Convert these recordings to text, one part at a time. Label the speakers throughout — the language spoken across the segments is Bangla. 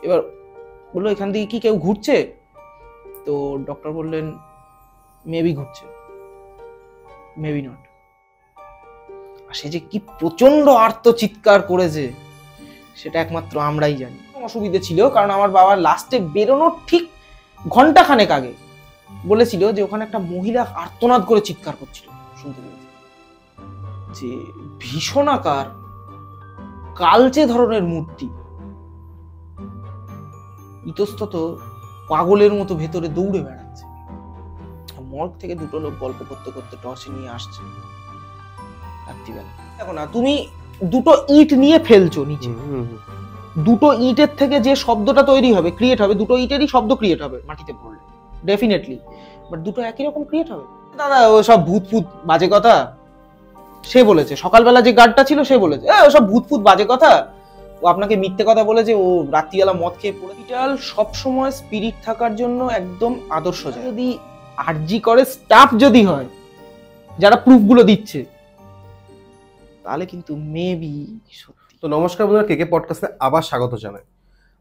Speaker 1: এবার বললো এখান থেকে কি কেউ ঘুরছে? তো ডক্টর বললেন মেবি ঘুরছে, মেবি নট। আর সে যে কি প্রচন্ড আর্ত চিৎকার করেছে সেটা একমাত্র আমরাই জানি। অসুবিধে ছিল কারণ আমার বাবা লাস্টে বেরোনোর ঠিক ঘন্টা খানেক আগে বলেছিল যে ওখানে একটা মহিলা আর্তনাদ করে চিৎকার করছিল, শুনতে পেয়েছি যে ভীষণ আকার কালচে ধরনের মূর্তি ইতস্তত পাগলের মতো ভেতরে দৌড়ে বেড়াচ্ছে। মর্গ থেকে দুটো লোক গল্প করতে করতে টর্চ নিয়ে আসছে রাত্রিবেলা। দেখো না, তুমি দুটো ইট নিয়ে ফেলছো নিচে, দুটো ইটের থেকে যে শব্দটা তৈরি হবে, ক্রিয়েট হবে, দুটো ইটেরই শব্দ ক্রিয়েট হবে মাটিতে পড়লে ডেফিনেটলি, বাট দুটো একই রকম ক্রিয়েট হবে? দাদা ও সব ভূত ফুত বাজে কথা সে বলেছে। সকালবেলা যে গার্ডটা ছিল সে বলেছে ও সব ভূত ফুত বাজে কথা, ও আপনাকে মিথ্যে কথা বলেছে, ও রাত্রিবেলা মদ খেয়ে পড়ে। হসপিটাল সবসময় স্পিরিট থাকার জন্য একদম আদর্শ জায়গা। যদি আরজি করে স্টাফ যদি হয় যারা প্রুফগুলো দিচ্ছে, তাহলে কিন্তু মেবি সত্যি।
Speaker 2: তো নমস্কার বন্ধুরা, কেকে পডকাস্টে আবার স্বাগত জানাই।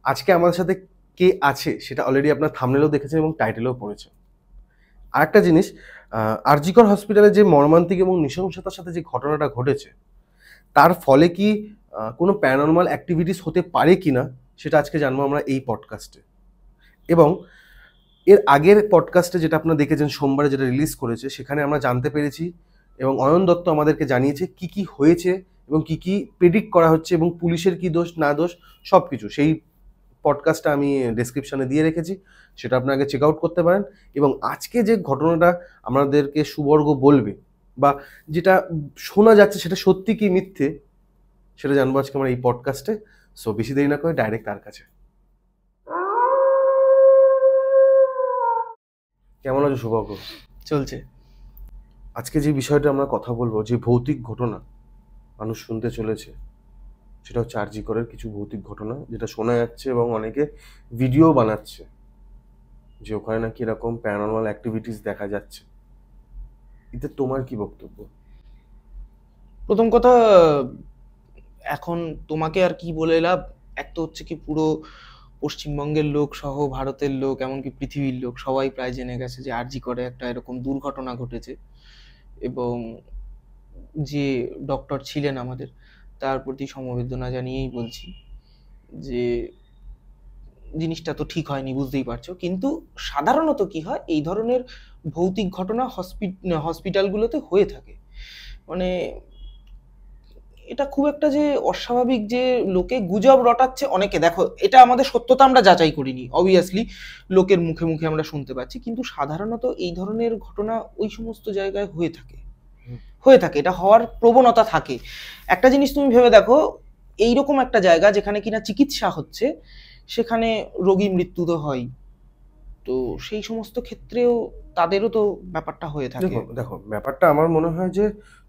Speaker 2: আজকে আমাদের সাথে কে আছে সেটা অলরেডি আপনার থাম্বনেলেও দেখেছেন এবং টাইটেলেও পড়েছেন। আর একটা জিনিস, আরজি কর হসপিটালে যে মর্মান্তিক এবং নৃশংসতার সাথে যে ঘটনাটা ঘটেছে, তার ফলে কি কোনো প্যারানরমাল অ্যাক্টিভিটিস হতে পারে কিনা সেটা আজকে জানবো আমরা এই পডকাস্টে। এবং এর আগের পডকাস্টে যেটা আপনারা দেখেছেন সোমবারে যেটা রিলিজ করেছে, সেখানে আমরা জানতে পেরেছি এবং অয়ন দত্ত আমাদেরকে জানিয়েছে কি কি হয়েছে এবং কি কি প্রেডিক্ট করা হচ্ছে এবং পুলিশের কি দোষ না দোষ সব কিছু। সেই পডকাস্টটা আমি ডেসক্রিপশনে দিয়ে রেখেছি, সেটা আপনাকে চেক আউট করতে পারেন। এবং আজকে যে ঘটনাটা আমাদেরকে সুবর্গ বলবে বা যেটা শোনা যাচ্ছে সেটা সত্যি কি মিথ্যে সেটা জানবো আজকে আমরা এই পডকাস্টে। সো বেশি দেরি না করে ডাইরেক্ট তার কাছে। কেমন আছো সুবর্গ?
Speaker 1: চলছে।
Speaker 2: আজকে যে বিষয়টা আমরা কথা বলবো, যে ভৌতিক ঘটনা মানুষ শুনতে চলেছে, সেটা হচ্ছে আরজি করের কিছু ভৌতিক ঘটনা যেটা শোনা যাচ্ছে এবং অনেকে ভিডিও বানাচ্ছে যে ওখানে নাকি এরকম প্যারানরমাল অ্যাক্টিভিটিস দেখা যাচ্ছে। এতে তোমার কি বক্তব্য?
Speaker 1: প্রথম কথা, এখন তোমাকে আর কি বলে লাভ? এক তো হচ্ছে কি পুরো পশ্চিমবঙ্গের লোক সহ ভারতের লোক এমনকি পৃথিবীর লোক সবাই প্রায় জেনে গেছে যে আরজি করে একটা এরকম দুর্ঘটনা ঘটেছে, এবং যে ডক্টর ছিলেন আমাদের তার প্রতি সমবেদনা জানিয়েই বলছি যে জিনিসটা তো ঠিক হয়নি, বুঝতেই পারছো। কিন্তু সাধারণত কি হয়, এই ধরনের ভৌতিক ঘটনা হসপিটালগুলোতে হয়ে থাকে। মানে এটা খুব একটা যে অস্বাভাবিক যে লোকে গুজব রটাচ্ছে অনেকে, দেখো এটা আমাদের সত্যতা আমরা যাচাই করিনি, অবভিয়াসলি লোকের মুখে মুখে আমরা শুনতে পাচ্ছি, কিন্তু সাধারণত এই ধরনের ঘটনা ওই সমস্ত জায়গায় হয়ে থাকে, এটা হওয়ার প্রবণতা থাকে। একটা জিনিস তুমি ভেবে দেখো, এইরকম একটা জায়গা যেখানে কিনা চিকিৎসা হচ্ছে, সেখানে রোগী মৃত্যু তো হয়, তো সেই সমস্ত ক্ষেত্রেও তাদেরও তো ব্যাপারটা হয়ে থাকে।
Speaker 2: দেখো ব্যাপারটা আমার মনে হয় যে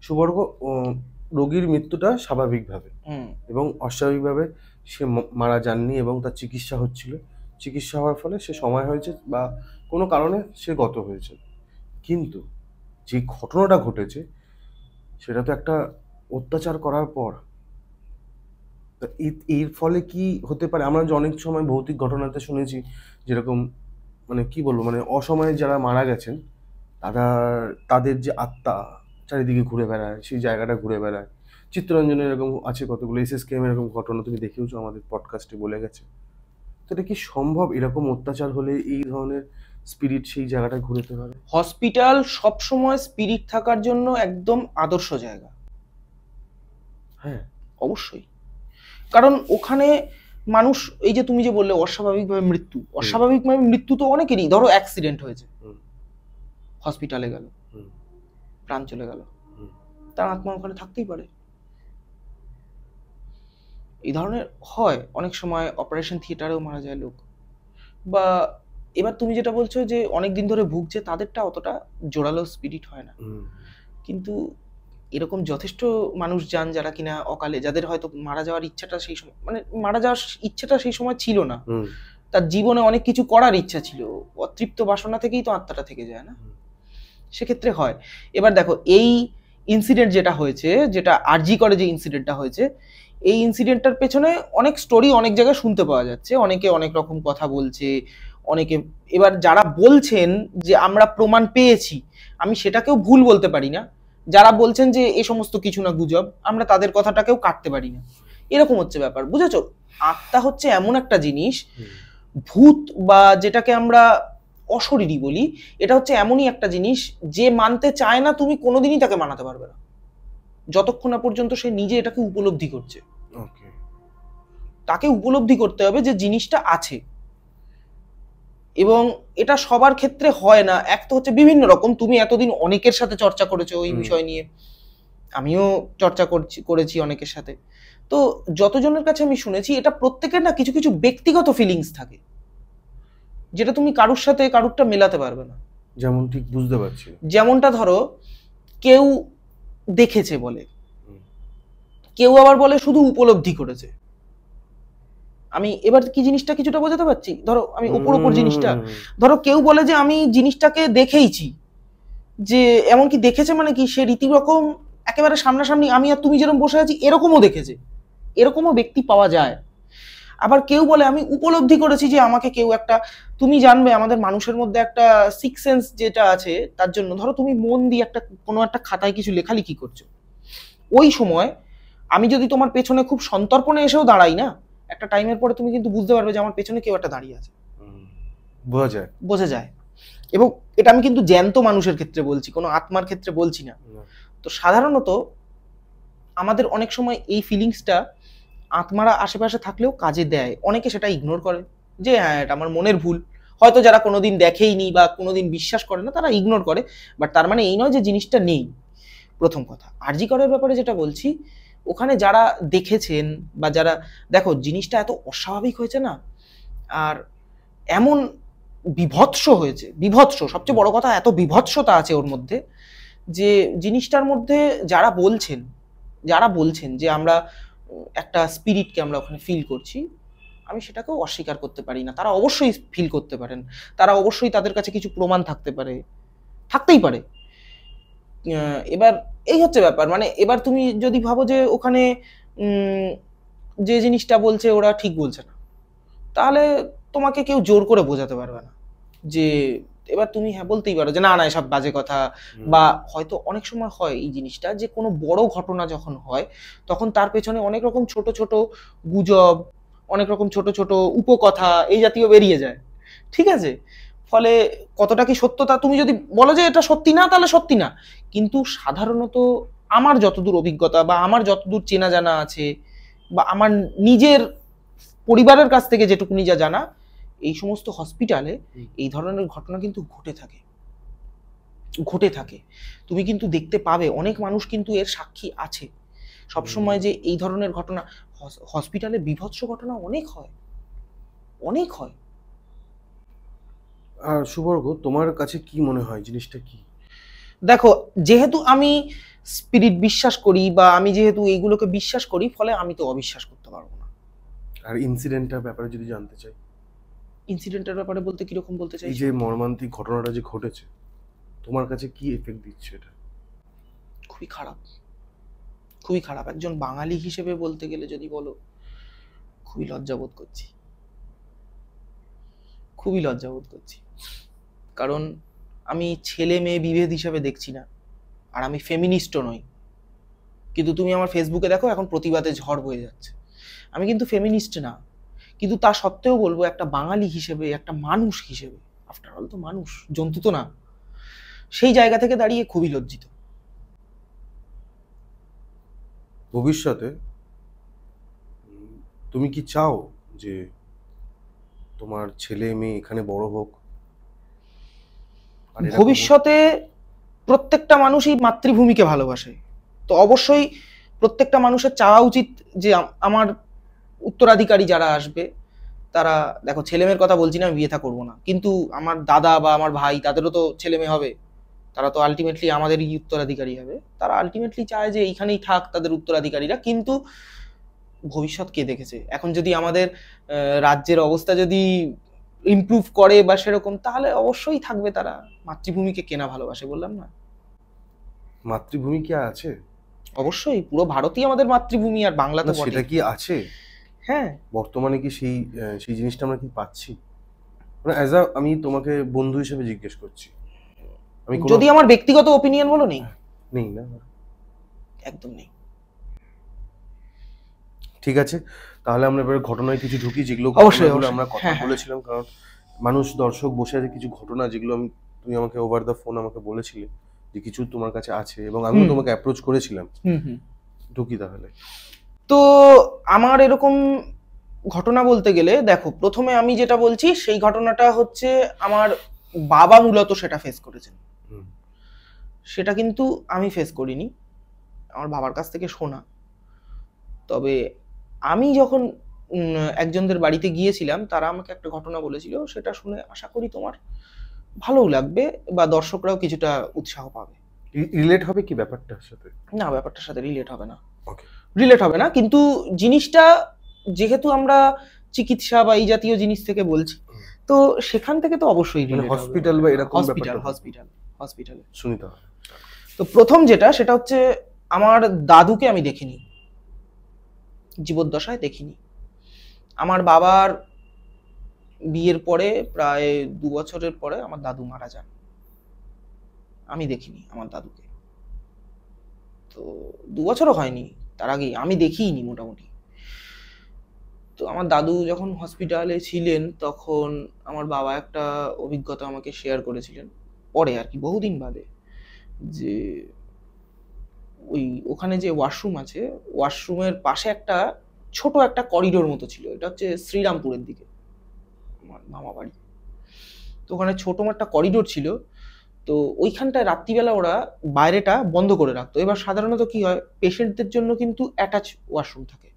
Speaker 2: সুবর্গ, রোগীর মৃত্যুটা স্বাভাবিকভাবে এবং অস্বাভাবিকভাবে সে মারা যাননি এবং তার চিকিৎসা হচ্ছিল, চিকিৎসা হওয়ার ফলে সে সময় হয়েছে বা কোনো কারণে সে গত হয়েছে। কিন্তু যে ঘটনাটা ঘটেছে সেটা তো একটা অত্যাচার করার পর। এর ফলে কি হতে পারে? আমরা যে অনেক সময় ভৌতিক ঘটনাতে শুনেছি, যেরকম মানে কি বলবো, মানে অসময়ে যারা মারা গেছেন তাদের যে আত্মা চারিদিকে ঘুরে বেড়ায়, সেই জায়গাটা ঘুরে বেড়ায়। চিত্তরঞ্জনের এরকম আছে কতগুলো, SSKM এরকম ঘটনা তুমি দেখেওছো, আমাদের পডকাস্টে বলে গেছে। তো এটা কি সম্ভব এরকম অত্যাচার হলে এই ধরনের স্পিরিট সেই জায়গাটায় ঘুরেতে পারে?
Speaker 1: হসপিটাল সবসময় স্পিরিট থাকার জন্য একদম আদর্শ জায়গা।
Speaker 2: হ্যাঁ
Speaker 1: অবশ্যই, কারণ ওখানে মানুষ, এই যে তুমি যে বললে অস্বাভাবিকভাবে মৃত্যু তো অনেকেরই, ধরো অ্যাক্সিডেন্ট হয়েছে, হসপিটালে গেল, প্রাণ চলে গেল, তার আত্মা ওখানে থাকতেই পারে। এই ধরনের হয় অনেক সময়, অপারেশন থিয়েটারেও মারা যায় লোক। বা এবার তুমি যেটা বলছো যে অনেকদিন ধরে ভুগছে, তাদেরটা অতটা জোরালো স্পিরিট হয় না, কিন্তু এরকম যথেষ্ট মানুষ যান যারা কিনা অকালে, যাদের হয়তো মারা যাওয়ার ইচ্ছাটা সেই সময়, মানে মারা যাওয়ার ইচ্ছাটা সেই সময় ছিল না, তার জীবনে অনেক কিছু করার ইচ্ছা ছিল, অতৃপ্ত বাসনা থেকেই তো আত্মাটা থেকে যায় না, সেক্ষেত্রে হয়। এবার দেখো এই ইনসিডেন্ট যেটা হয়েছে, যেটা আরজি করে যে ইনসিডেন্টটা হয়েছে, এই ইনসিডেন্টটার পেছনে অনেক স্টোরি অনেক জায়গায় শুনতে পাওয়া যাচ্ছে, অনেকে অনেক রকম কথা বলছে, অনেকে, এবার যারা বলছেন যে আমরা প্রমাণ পেয়েছি, আমি সেটাকেও ভুল বলতে পারি না। যারা বলছেন যে এই সমস্ত কিছু না গুজব, আমরা তাদের কথাটাকেও কাটতে পারি না। এরকম হচ্ছে ব্যাপার, বুঝেছো? আত্মা হচ্ছে এমন একটা জিনিস, ভূত বা যেটাকে আমরা অশরীরী বলি, এটা হচ্ছে এমনই একটা জিনিস যে মানতে চায় না, তুমি কোনোদিনই তাকে মানাতে পারবে না যতক্ষণ না পর্যন্ত সে নিজে এটাকে উপলব্ধি করছে।
Speaker 2: ওকে।
Speaker 1: তাকে উপলব্ধি করতে হবে যে জিনিসটা আছে, এবং এটা সবার ক্ষেত্রে হয় না। এক তো হচ্ছে বিভিন্ন রকম, তুমি এতদিন অনেকের সাথে চর্চা করেছো ওই বিষয় নিয়ে, আমিও চর্চা করেছি অনেকের সাথে। তো যতজনের কাছে আমি শুনেছি, এটা প্রত্যেকের না কিছু কিছু ব্যক্তিগত ফিলিংস থাকে, যেটা তুমি কারুর সাথে কারুরটা মেলাতে পারবে না।
Speaker 2: যেমন ঠিক বুঝতে পারছি।
Speaker 1: যেমনটা ধরো, কেউ দেখেছে বলে, কেউ আবার বলে শুধু উপলব্ধি করেছে। আমি এবার কি জিনিসটা কিছুটা বোঝাতে পারছি? ধরো আমি ওপর জিনিসটা, ধরো কেউ বলে যে আমি জিনিসটাকে দেখেইছি, যে এমনকি দেখেছে মানে কি, সে রীতিরকম একেবারে সামনাসামনি আমি আর তুমি যেরকম বসে আছি এরকমও দেখেছে, এরকমও ব্যক্তি পাওয়া যায়। আবার কেউ বলে আমি উপলব্ধি করেছি যে আমাকে কেউ একটা, তুমি জানবে আমাদের মানুষের মধ্যে একটা সিক্স সেন্স যেটা আছে, তার জন্য ধরো তুমি মন দিয়ে একটা কোনো একটা খাতায় কিছু লেখালেখি করছো, ওই সময় আমি যদি তোমার পেছনে খুব সন্তর্পণে এসেও দাঁড়াই না, একটা টাইমের পরে তুমি কিন্তু বুঝতে পারবে যে আমার পেছনে কেউ একটা দাঁড়িয়ে আছে।
Speaker 2: বোঝা যায়,
Speaker 1: বোঝা যায়। এবং এটা আমি কিন্তু জ্যান্ত মানুষের ক্ষেত্রে বলছি, কোনো আত্মার ক্ষেত্রে বলছি না। তো সাধারণত আমাদের অনেক সময় এই ফিলিংসটা আত্মারা আশেপাশে থাকলেও কাজে দেয়, অনেকে সেটা ইগনোর করে যে হ্যাঁ এটা আমার মনের ভুল, হয়তো যারা কোনোদিন দেখেইনি বা কোনোদিন বিশ্বাস করে না তারা ইগনোর করে, বাট তার মানে এই নয় যে জিনিসটা নেই। প্রথম কথা, আরজি করের ব্যাপারে যেটা বলছি, ওখানে যারা দেখেছেন বা যারা, দেখো জিনিসটা এত অস্বাভাবিক হয়েছে না, আর এমন বিভৎস হয়েছে, বিভৎস, সবচেয়ে বড় কথা এত বিভৎসতা আছে ওর মধ্যে, যে জিনিসটার মধ্যে যারা বলছেন, যারা বলছেন যে আমরা একটা স্পিরিটকে আমরা ওখানে ফিল করছি, আমি সেটাকেও অস্বীকার করতে পারি না। তারা অবশ্যই ফিল করতে পারেন, তারা অবশ্যই, তাদের কাছে কিছু প্রমাণ থাকতে পারে, থাকতেই পারে। এবার এই হচ্ছে ব্যাপার, মানে এবার তুমি যদি ভাবো যে ওখানে যে জিনিসটা বলছে ওরা ঠিক বলছে না, তাহলে তোমাকে কেউ জোর করে বোঝাতে পারবে না যে, এবার তুমি হ্যাঁ বলতেই পারো যে না না এসব বাজে কথা। বা হয়তো অনেক সময় হয় এই জিনিসটা, যে কোনো বড় ঘটনা যখন হয় তখন তার পেছনে অনেক রকম ছোট ছোট গুজব, অনেক রকম ছোট ছোট উপকথা এই জাতীয় বেরিয়ে যায়, ঠিক আছে? ফলে কতটা কি সত্যতা, তুমি যদি বলো যে এটা সত্যি না তাহলে সত্যি না, কিন্তু সাধারণত আমার যতদূর অভিজ্ঞতা বা আমার যতদূর চেনা জানা আছে, বা আমার নিজের পরিবারের কাছ থেকে যেটুকুনি যা জানা, এই সমস্ত হসপিটালে এই ধরনের ঘটনা কিন্তু ঘটে থাকে, ঘটে থাকে। তুমি কিন্তু দেখতে পাবে অনেক মানুষ কিন্তু এর সাক্ষী আছে সবসময়, যে এই ধরনের ঘটনা হসপিটালে বিভৎস ঘটনা অনেক হয়, অনেক হয়।
Speaker 2: আর সুবর্গ, তোমার কাছে কি মনে হয় জিনিসটা কি?
Speaker 1: দেখো, যেহেতু আমি স্পিরিট বিশ্বাস করি বা আমি যেহেতু এইগুলোকে বিশ্বাস করি, ফলে আমি তো অবিশ্বাস করতে পারবো না।
Speaker 2: আর ইনসিডেন্টটার ব্যাপারে যদি জানতে চাই,
Speaker 1: ইনসিডেন্টের ব্যাপারে বলতে কিরকম বলতে চাই?
Speaker 2: এই যে মর্মান্তিক ঘটনাটা যে ঘটেছে, তোমার কাছে কি এফেক্ট দিচ্ছে এটা?
Speaker 1: খুবই খারাপ, খুবই খারাপ। একজন বাঙালি হিসেবে বলতে গেলে যদি বলো, খুবই লজ্জাবোধ করছি, খুবই লজ্জাবোধ করছি। কারণ আমি ছেলে মেয়ে বিভেদ হিসেবে দেখছি না, আর আমি ফেমিনিস্টও নই। কিন্তু তুমি আমার ফেসবুকে দেখো এখন প্রতিবাদে ঝড় বয়ে যাচ্ছে। আমি কিন্তু ফেমিনিস্ট না, কিন্তু তা সত্ত্বেও বলবো একটা বাঙালি হিসেবে, একটা মানুষ হিসেবে, আফটার অল তো মানুষ, জন্তু তো না, সেই জায়গা থেকে দাঁড়িয়ে খুবই লজ্জিত।
Speaker 2: ভবিষ্যতে তুমি কি চাও যে তোমার ছেলে মেয়ে এখানে বড় হোক?
Speaker 1: ভবিষ্যতে প্রত্যেকটা মানুষই মাতৃভূমিকে ভালোবাসে, তো অবশ্যই প্রত্যেকটা মানুষের চাওয়া উচিত যে আমার উত্তরাধিকারী যারা আসবে তারা, দেখো ছেলে মেয়ের কথা বলছি না, আমি বিয়ে থা করবো না, কিন্তু আমার দাদা বা আমার ভাই তাদেরও তো ছেলে মেয়ে হবে, তারা তো আলটিমেটলি আমাদেরই উত্তরাধিকারী হবে। তারা আলটিমেটলি চায় যে এইখানেই থাক তাদের উত্তরাধিকারীরা। কিন্তু ভবিষ্যৎ কে দেখেছে? এখন যদি আমাদের রাজ্যের অবস্থা যদি ইমপ্রুভ করে বা সেরকম, তাহলে অবশ্যই থাকবে তারা। মাতৃভূমিকে কেনা ভালোবাসে, বললাম না?
Speaker 2: মাতৃভূমি কি আছে?
Speaker 1: অবশ্যই পুরো ভারতই আমাদের মাতৃভূমি, আর বাংলা তো
Speaker 2: না,
Speaker 1: বটেই।
Speaker 2: সেটা কি আছে
Speaker 1: হ্যাঁ,
Speaker 2: বর্তমানে? কি সেই সেই জিনিসটা আমরা কি পাচ্ছি? মানে আমি তোমাকে বন্ধু হিসেবে জিজ্ঞেস করছি। আমি কোনো
Speaker 1: যদি আমার ব্যক্তিগত ওপিনিয়ন বলো, নেই,
Speaker 2: নেই না।
Speaker 1: একদম নেই।
Speaker 2: ঠিক আছে, তাহলে আমরা এবারে ঘটনায় কিছু ঢুকি, যেগুলো
Speaker 1: অবশ্যই,
Speaker 2: ঘটনাগুলো
Speaker 1: অবশ্যই।
Speaker 2: আমরা কথা
Speaker 1: হ্যাঁ, হ্যাঁ।
Speaker 2: বলেছিলাম, কারণ মানুষ দর্শক বসে আছে কিছু ঘটনা যেগুলো তুমি আমাকে ওভার দ্য ফোন আমাকে বলেছিলে যে কিছু তোমার কাছে আছে, এবং আমিও তোমাকে অ্যাপ্রোচ করেছিলাম।
Speaker 1: হুম।
Speaker 2: ঢুকি তাহলে।
Speaker 1: তো আমার এরকম ঘটনা বলতে গেলে, দেখো, প্রথমে আমি যেটা বলছি সেই ঘটনাটা হচ্ছে আমার বাবা মূলত সেটা ফেস করেছেন।
Speaker 2: হুম।
Speaker 1: সেটা কিন্তু আমি ফেস করিনি, আমার বাবার কাছ থেকে শোনা। তবে আমি যখন একজনদের বাড়িতে গিয়েছিলাম, তারা আমাকে একটা ঘটনা বলেছিল, সেটা শুনে আশা করি তোমার ভালোও লাগবে বা দর্শকরাও কিছুটা উৎসাহ পাবে।
Speaker 2: রিলেট হবে কি ব্যাপারটার সাথে?
Speaker 1: না, ব্যাপারটার সাথে রিলেট হবে না,
Speaker 2: ওকে।
Speaker 1: রিলেট হবে না, কিন্তু জিনিসটা যেহেতু আমরা চিকিৎসা বা এই জাতীয় জিনিস থেকে বলছি, তো সেখান থেকে তো অবশ্যই
Speaker 2: মানে
Speaker 1: রিলেট হবে।
Speaker 2: হসপিটাল বা এরকম
Speaker 1: হসপিটাল,
Speaker 2: ব্যাপারটা
Speaker 1: হসপিটাল, হসপিটালে।
Speaker 2: শুনি তাহলে।
Speaker 1: তো প্রথম যেটা, সেটা হচ্ছে আমার দাদুকে আমি দেখিনি, জীবদ্দশায় দেখিনি। আমার বাবার বিয়ের পরে প্রায় 2 বছরের পরে আমার দাদু মারা যান, আমি দেখিনি আমার দাদুকে। তো 2 বছরও হয়নি, তার আগেই আমি দেখিনি মোটামুটি। তো আমার দাদু যখন হসপিটালে ছিলেন, তখন আমার বাবা একটা অভিজ্ঞতা আমাকে শেয়ার করেছিলেন, পরে আর কি, বহুদিন বাদে, যে ওই ওখানে যে ওয়াশরুম আছে, ওয়াশরুমের পাশে একটা ছোট একটা করিডোর মতো ছিল। এটা হচ্ছে শ্রীরামপুরের দিকে আমার মামা বাড়ি। তো ওখানে ছোট একটা করিডোর ছিল। তো ওইখানটায় রাত্রিবেলা ওরা বাইরেটা বন্ধ করে রাখতো। এবার সাধারণত কি হয়, পেশেন্টদের জন্য কিন্তু অ্যাটাচ ওয়াশরুম থাকে,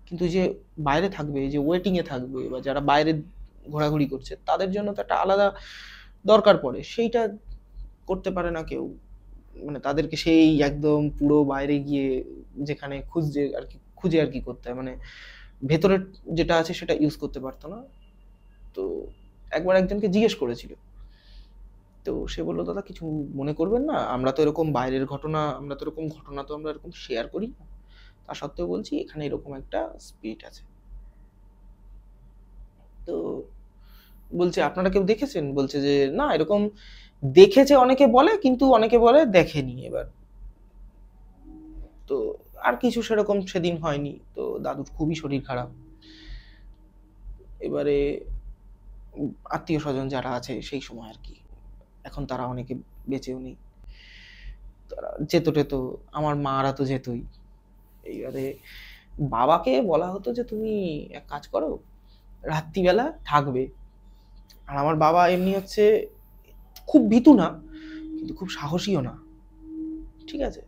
Speaker 1: কিন্তু যে বাইরে থাকবে, যে ওয়েটিং এ থাকবে বা যারা বাইরে ঘোরাঘুরি করছে, তাদের জন্য তো একটা আলাদা দরকার পড়ে, সেইটা করতে পারে না কেউ। মানে তাদেরকে সেই একদম পুরো বাইরে গিয়ে যেখানে খুঁজে আর কি করতে হয়, মানে ভেতরে যেটা আছে সেটা ইউজ করতে পারতো না। তো একবার একজনকে জিজ্ঞেস করেছিল, তো সে বললো, দাদা কিছু মনে করবেন না, আমরা তো এরকম বাইরের ঘটনা, আমরা তো এরকম ঘটনা তো আমরা এরকম শেয়ার করি না, তা সত্ত্বেও বলছি এখানে এরকম একটা স্পিরিট আছে। তো বলছে, আপনারা কেউ দেখেছেন? বলছে যে না, এরকম দেখেছে অনেকে বলে, কিন্তু অনেকে বলে দেখেনি। এবার তো আর কিছু সেরকম সেদিন হয়নি। তো দাদুর খুবই শরীর খারাপ। এবারে আত্মীয় স্বজন যারা আছে সেই সময় আর কি, এখন তারা অনেকে বেঁচেও নেই, তারা যেত টেত, আমার মারা তো যেতই। এইবারে বাবাকে বলা হতো যে তুমি এক কাজ করো, রাত্রিবেলা থাকবে। আর আমার বাবা এমনি হচ্ছে খুব ভীতু না, কিন্তু খুব সাহসীও না, ঠিক আছে,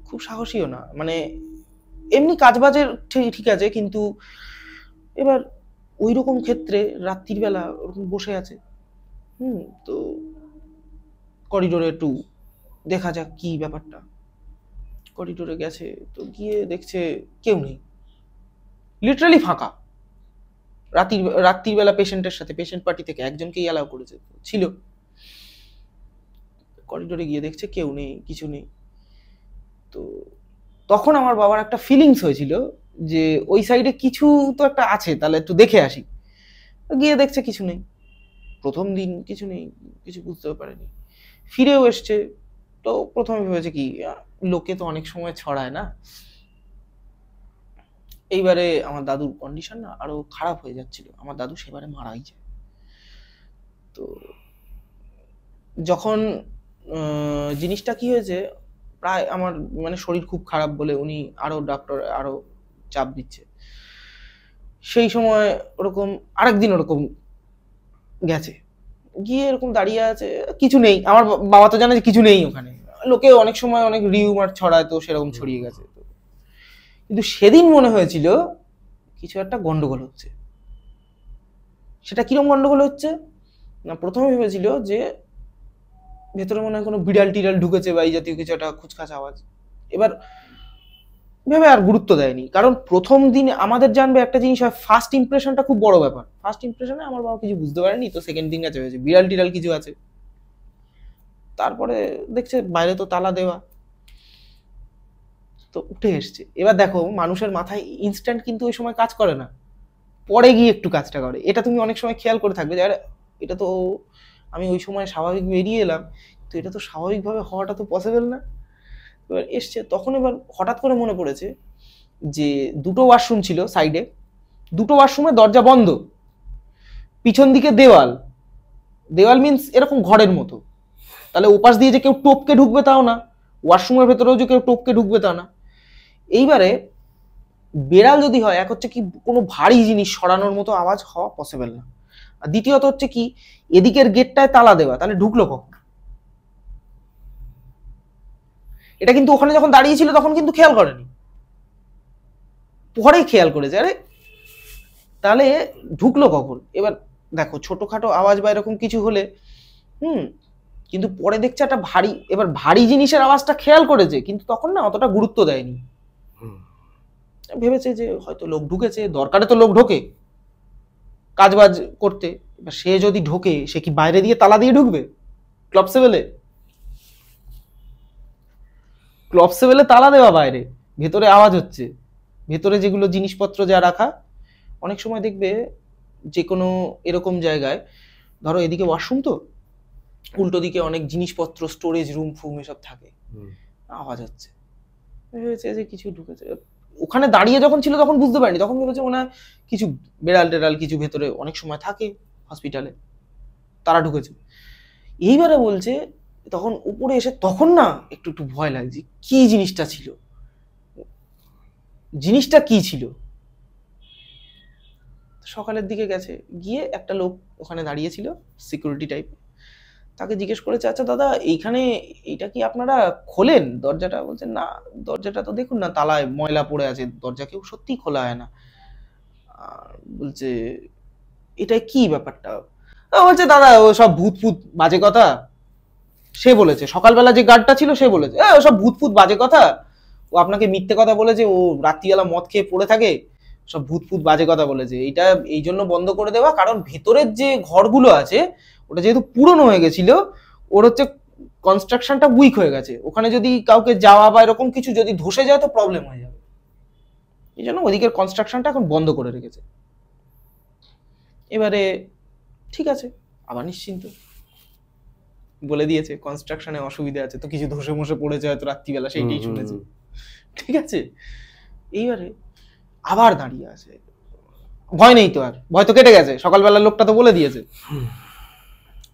Speaker 1: খুব সাহসীও না, মানে এমনি কাজবাজের ঠিক আছে, কিন্তু এবার ওই রকম ক্ষেত্রে রাত্রির বেলা ওরকম বসে আছে, তো করিডোরে একটু দেখা যাক কি ব্যাপারটা। করিডোরে গেছে, তো গিয়ে দেখছে কেউ নেই, লিটারালি ফাঁকা। রাত্রির বেলা পেশেন্টের সাথে, পেশেন্ট পার্টি থেকে একজনকেই অ্যালাউ করেছে, ছিল। করিডোরে গিয়ে দেখছে কেউ নেই, কিছু নেই। তো তখন আমার বাবার একটা ফিলিংস হয়েছিল যে ওই সাইডে কিছু তো একটা আছে, তাহলে একটু দেখে আসি। গিয়ে দেখছে কিছু নেই, প্রথম দিন কিছু নেই, কিছু বুঝতেও পারেনি। ফিরেও এসছে, তো প্রথমে ভেবেছে কি, লোকে তো অনেক সময় ছড়ায় না। এইবারে আমার দাদুর কন্ডিশন না আরো খারাপ হয়ে যাচ্ছিল, আমার দাদু সেবারে মারাই যায়। তো যখন জিনিসটা কি হয়েছে, প্রায় আমার মানে শরীর খুব খারাপ বলে উনি আরো ডাক্তার আরো চাপ দিচ্ছে। সেই সময় ওরকম আরেকদিন ওরকম গেছে, গিয়ে এরকম দাঁড়িয়ে আছে, কিছু নেই। আমার বাবা তো জানে যে কিছু নেই ওখানে, লোকে অনেক সময় অনেক রিউমার ছড়ায়, তো সেরকম ছড়িয়ে গেছে। কিন্তু সেদিন মনে হয়েছিল কিছু একটা গন্ডগোল হচ্ছে। সেটা কিরকম গন্ডগোল হচ্ছে না, প্রথমে ভেবেছিল যে ভেতরে মনে হয় কোনো বিড়াল টিড়াল ঢুকেছে বা এই জাতীয় কিছু একটা খুচখাচ আওয়াজ। এবার ভেবে আর গুরুত্ব দেয়নি, কারণ প্রথম দিন আমাদের জানবে একটা জিনিস হয়, ফার্স্ট ইমপ্রেশনটা খুব বড় ব্যাপার। ফার্স্ট ইমপ্রেশনে আমার বাবা কিছু বুঝতে পারেনি, তো সেকেন্ড দিন কাছে হয়েছে বিড়াল টিড়াল কিছু আছে। তারপরে দেখছে বাইরে তো তালা দেওয়া, তো উঠে এসছে। এবার দেখো মানুষের মাথায় ইনস্ট্যান্ট কিন্তু ওই সময় কাজ করে না, পরে গিয়ে একটু কাজটা করে। এটা তুমি অনেক সময় খেয়াল করে থাকবে যে আরে এটা তো আমি ওই সময় স্বাভাবিক বেরিয়ে এলাম, তো এটা তো স্বাভাবিকভাবে হওয়াটা তো পসিবল না। এবার এসছে তখন এবার হঠাৎ করে মনে পড়েছে যে দুটো ওয়াশরুম ছিল সাইডে, দুটো ওয়াশরুমের দরজা বন্ধ, পিছন দিকে দেওয়াল, দেওয়াল মিন্স এরকম ঘরের মতো, তাহলে ওপাশ দিয়ে যে কেউ টপকে ঢুকবে তাও না, ওয়াশরুমের ভেতরেও যে কেউ টপকে ঢুকবে তা না। এইবারে বেড়াল যদি হয়, এক হচ্ছে কি কোনো ভারী জিনিস সরানোর মতো আওয়াজ হওয়া পসিবল না, আর দ্বিতীয়ত হচ্ছে কি এদিকের গেটটায় তালা দেওয়া, তাহলে ঢুকলো কখন? এটা কিন্তু ওখানে যখন দাঁড়িয়ে ছিল তখন কিন্তু খেয়াল করেনি, পরেই খেয়াল করেছে আরে তাহলে ঢুকলো কখন। এবার দেখো ছোটখাটো আওয়াজ বা এরকম কিছু হলে কিন্তু পরে দেখছে একটা ভারী, এবার ভারী জিনিসের আওয়াজটা খেয়াল করেছে কিন্তু তখন না অতটা গুরুত্ব দেয়নি, ভেবেছে যে হয়তো লোক ঢুকেছে, দরকারে তো লোক ঢোকে কাজবাজ করতে। এবার সে যদি ঢোকে সে কি বাইরে দিয়ে তালা দিয়ে ঢুকবে? ক্লবসেবেলে ক্লবসেবেলে তালা দেওয়া, বাইরে, ভেতরে আওয়াজ হচ্ছে, ভেতরে যেগুলো জিনিসপত্র যা রাখা, অনেক সময় দেখবে যে কোনো এরকম জায়গায়, ধরো এদিকে ওয়াশরুম তো, উল্টো দিকে অনেক জিনিসপত্র স্টোরেজ রুম ফুম এসব থাকে, আওয়াজ হচ্ছে, ভেবেছে যে কিছু ঢুকেছে। ওখানে দাঁড়িয়ে যখন ছিল তখন বুঝতে পারিনি, তখন ভেবেছে মনে হয় কিছু বেড়াল টেড়াল কিছু ভেতরে অনেক সময় থাকে হসপিটালে, তারা ঢুকেছে। এইবারে বলছে তখন উপরে এসে তখন না একটু একটু ভয় লাগছে, কি জিনিসটা ছিল, জিনিসটা কি ছিল। সকালের দিকে গেছে, গিয়ে একটা লোক ওখানে দাঁড়িয়েছিল সিকিউরিটি টাইপ, তাকে জিজ্ঞেস করেছে আচ্ছা দাদা এইখানে এইটা কি আপনারা খোলেন দরজাটা? বলছে না, দরজাটা তো দেখুন না তালায় ময়লা পড়ে আছে, দরজা কেউ সত্যি খোলা হয় না। বলছে এটা কি ব্যাপারটা? বলছে দাদা ও সব ভূত ফুত বাজে কথা, সে বলেছে সকালবেলা যে গার্ডটা ছিল সে বলেছে ও সব ভূত ফুত বাজে কথা, ও আপনাকে মিথ্যে কথা বলেছে, ও রাত্রিবেলা মদ খেয়ে পড়ে থাকে, সব ভূত ফুত বাজে কথা বলেছে। এটা এই জন্য বন্ধ করে দেওয়া, কারণ ভেতরের যে ঘরগুলো আছে ওটা যেহেতু পুরনো হয়ে গেছিল, ওর হচ্ছে কনস্ট্রাকশনটা উইক হয়ে গেছে, ওখানে যদি কাউকে যাওয়া বা এরকম কিছু যদি ধসে যায় তো প্রবলেম হয়ে যাবে, এই জন্য ওদিকের কনস্ট্রাকশনটা এখন বন্ধ করে রেখেছে। এবারে ঠিক আছে, আবার নিশ্চিন্ত, বলে দিয়েছে কনস্ট্রাকশনে অসুবিধা আছে, তো কিছু ধসে মশে পড়েছে হয়তো রাত্রিবেলা, সেইটাই শুনেছে, ঠিক আছে। এইবারে আবার দাঁড়িয়ে আছে, ভয় নেই তো, আর ভয় তো কেটে গেছে, সকালবেলা লোকটা তো বলে দিয়েছে।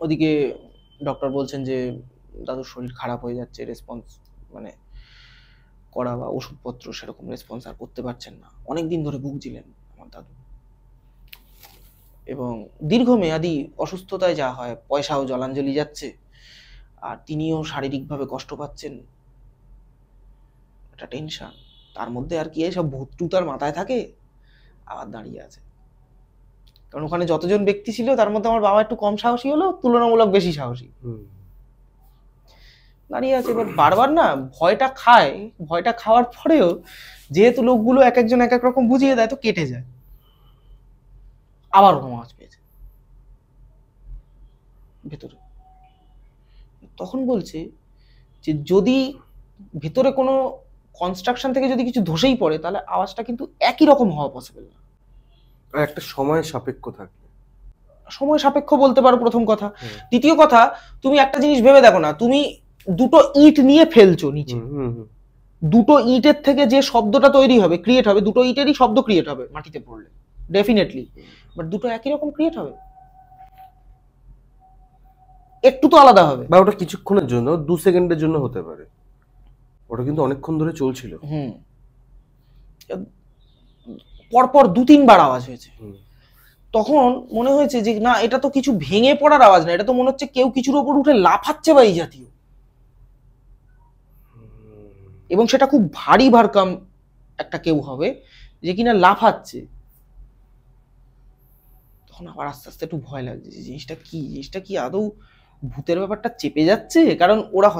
Speaker 1: ওদিকে ডক্টর বলছেন যে দাদুর শরীর খারাপ হয়ে যাচ্ছে, রেসপন্স মানে করা বা ওষুধপত্র সেরকম রেসপন্স আর করতে পারছেন না, অনেকদিন ধরে ভুগছিলেন আমার দাদু, এবং দীর্ঘমেয়াদী অসুস্থতায় যা হয় পয়সাও জলাঞ্জলি যাচ্ছে, আর তিনিও শারীরিকভাবে কষ্ট পাচ্ছেন, একটা টেনশন, তার মধ্যে আর কি এইসব ভূত টুত আর মাথায় থাকে। আবার দাঁড়িয়ে আছে, কারণ ওখানে যতজন ব্যক্তি ছিল তার মধ্যে আমার বাবা একটু কম সাহসী হলো, তুলনামূলক বেশি সাহসী, দাঁড়িয়ে আছে। এবার বারবার না ভয়টা খায়, ভয়টা খাওয়ার পরেও যেহেতু লোকগুলো এক একজন এক এক রকম বুঝিয়ে দেয় তো কেটে যায়, আবার ওরকম আওয়াজ পেয়েছে ভেতরে। তখন বলছে যে যদি ভেতরে কোনো কনস্ট্রাকশন থেকে যদি কিছু ধসেই পড়ে তাহলে আওয়াজটা কিন্তু একই রকম হওয়া পসিবল না,
Speaker 2: আর একটা সময় সাপেক্ষ থাকে,
Speaker 1: সময় সাপেক্ষ বলতে পারো প্রথম কথা। দ্বিতীয় কথা, তুমি একটা জিনিস ভেবে দেখো না, তুমি দুটো ইট নিয়ে ফেলছো নিচে, দুটো ইটের থেকে যে শব্দটা তৈরি হবে ক্রিয়েট হবে, দুটো ইটেরই শব্দ ক্রিয়েট হবে মাটিতে পড়লে ডেফিনেটলি, বাট দুটো একই রকম ক্রিয়েট হবে? একটু তো আলাদা হবে,
Speaker 2: বা ওটা কিছুক্ষণের জন্য 2 সেকেন্ডের জন্য হতে পারে, ওটা কিন্তু অনেকক্ষণ ধরে চলছিল।
Speaker 1: পরপর 2-3 বার আওয়াজ হয়েছে, তখন মনে হয়েছে যে না এটা তো কিছু ভেঙে পড়ার আওয়াজ না, এটা তো মনে হচ্ছে কেউ কিছুর ওপর উঠে লাফাচ্ছে বা এই জাতীয়, এবং সেটা খুব ভারী ভারকাম একটা কেউ হবে যে কিনা লাফাচ্ছে। তখন আবার আস্তে আস্তে একটু ভয় লাগছে যে জিনিসটা কি আদৌ ভূতের ব্যাপারটা চেপে যাচ্ছে, কারণ ওরা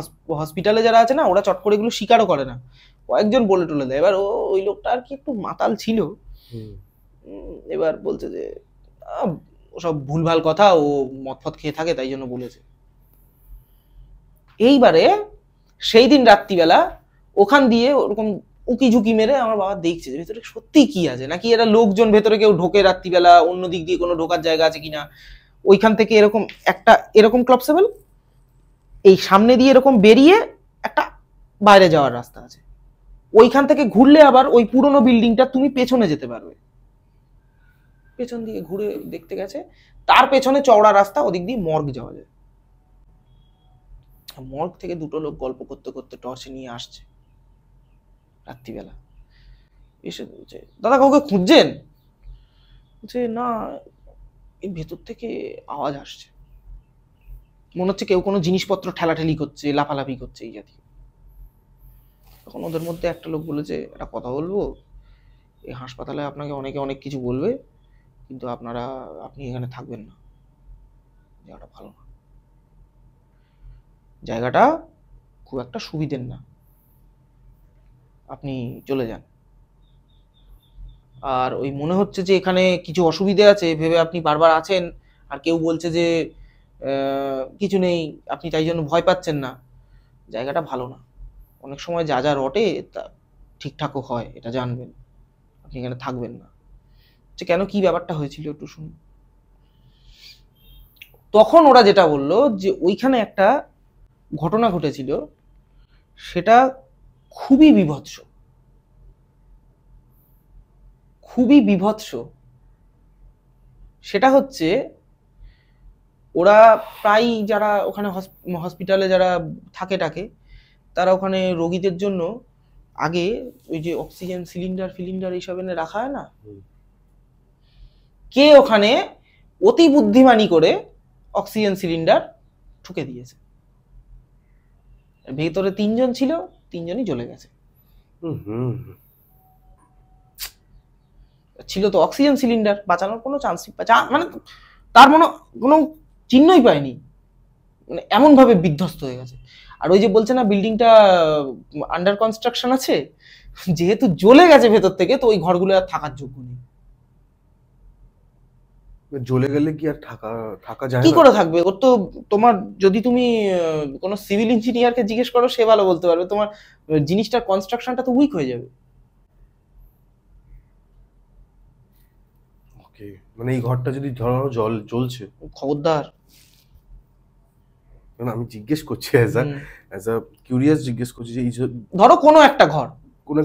Speaker 1: হসপিটালে যারা আছে না ওরা চট করে এগুলো স্বীকারও করে না, কয়েকজন বলে টলে দেয়। এবার ওই লোকটা আর কি একটু মাতাল ছিল, এবার বলছে যে ওসব ভুলভাল কথা, ও মদফদ খেয়ে থাকে তাই জন্য বলেছে। এইবারে সেই দিন রাত্রিবেলা ওখান দিয়ে ওরকম উকি ঝুঁকি মেরে আমার বাবা দেখছে যে ভেতরে সত্যি কি আছে, নাকি এরা লোকজন ভেতরে কেউ ঢোকে রাত্রিবেলা, অন্য দিক দিয়ে কোনো ঢোকার জায়গা আছে কিনা। ওইখান থেকে এরকম একটা এরকম ক্লাবসেবল, এই সামনে দিয়ে এরকম বেরিয়ে একটা বাইরে যাওয়ার রাস্তা আছে, ওইখান থেকে ঘুরলে আবার ওই পুরনো বিল্ডিংটা তুমি পেছনে যেতে পারবে। পেছন দিকে ঘুরে দেখতে গেছে, তার পেছনে চওড়া রাস্তা, ওদিক দিয়ে মর্গ যাওয়া যায়। মর্গ থেকে দুটো লোক গল্প করতে করতে টর্চ নিয়ে আসছে রাত্রিবেলা, এসে বলছে, দাদা কাউকে খুঁজছেন? বলছে, না, এই ভেতর থেকে আওয়াজ আসছে, মনে হচ্ছে কেউ কোনো জিনিসপত্র ঠেলাঠেলি করছে, লাফালাফি করছে, এই জাতীয়। তখন ওদের মধ্যে একটা লোক বলেছে, একটা কথা বলবো, এই হাসপাতালে আপনাকে অনেকে অনেক কিছু বলবে, কিন্তু আপনি এখানে থাকবেন না, জায়গাটা ভালো না, জায়গাটা খুব একটা সুবিধের না, আপনি চলে যান। আর ওই মনে হচ্ছে যে এখানে কিছু অসুবিধে আছে ভেবে আপনি বারবার আছেন, আর কেউ বলছে যে কিছু নেই, আপনি তাই জন্য ভয় পাচ্ছেন না, জায়গাটা ভালো না, অনেক সময় যা যা রটে তা ঠিকঠাকও হয়, এটা জানবেন, আপনি এখানে থাকবেন না। যে কেন, কি ব্যাপারটা হয়েছিল একটু শুনুন। তখন ওরা যেটা বললো যে ওইখানে একটা ঘটনা ঘটেছিল, সেটা খুবই বিভৎস, খুবই বিভৎস। সেটা হচ্ছে, ওরা প্রায় যারা ওখানে হসপিটালে যারা থাকে তারা ওখানে রোগীদের জন্য আগে ওই যে অক্সিজেন সিলিন্ডার এইসব এনে রাখা হয় না, কে ওখানে অতি বুদ্ধিমানি করে অক্সিজেন সিলিন্ডার ঠুকে দিয়েছে। ভেতরে 3 জন ছিল, 3 জনই জ্বলে গেছে। ছিল তো অক্সিজেন সিলিন্ডার, বাঁচানোর কোনো চান্স মানে তার কোনো চিহ্নই পায়নি, মানে এমন ভাবে বিধ্বস্ত হয়ে গেছে। আর ওই যে বলছে না বিল্ডিংটা আন্ডার কনস্ট্রাকশন আছে, যেহেতু জ্বলে গেছে ভেতর থেকে, তো ওই ঘরগুলো আর থাকার যোগ্য নেই।
Speaker 2: জ্বলে গেলে কি আর থাকা যায়
Speaker 1: কি
Speaker 2: না?
Speaker 1: করে থাকবে? ওর তো, তোমার যদি তুমি কোনো সিভিল ইঞ্জিনিয়ারকে জিজ্ঞেস করো, সে ভালো বলতে পারবে, তোমার জিনিসটার কনস্ট্রাকশনটা তো উইক হয়ে যাবে।
Speaker 2: ওকে, মানে এই ঘরটা যদি ধরো জ্বলছে,
Speaker 1: খবরদার।
Speaker 2: মানে আমি জিজ্ঞেস করছি অ্যাজ আ কিউরিয়াস জিজ্ঞেস করছি যে এই
Speaker 1: ধরো কোনো একটা ঘর,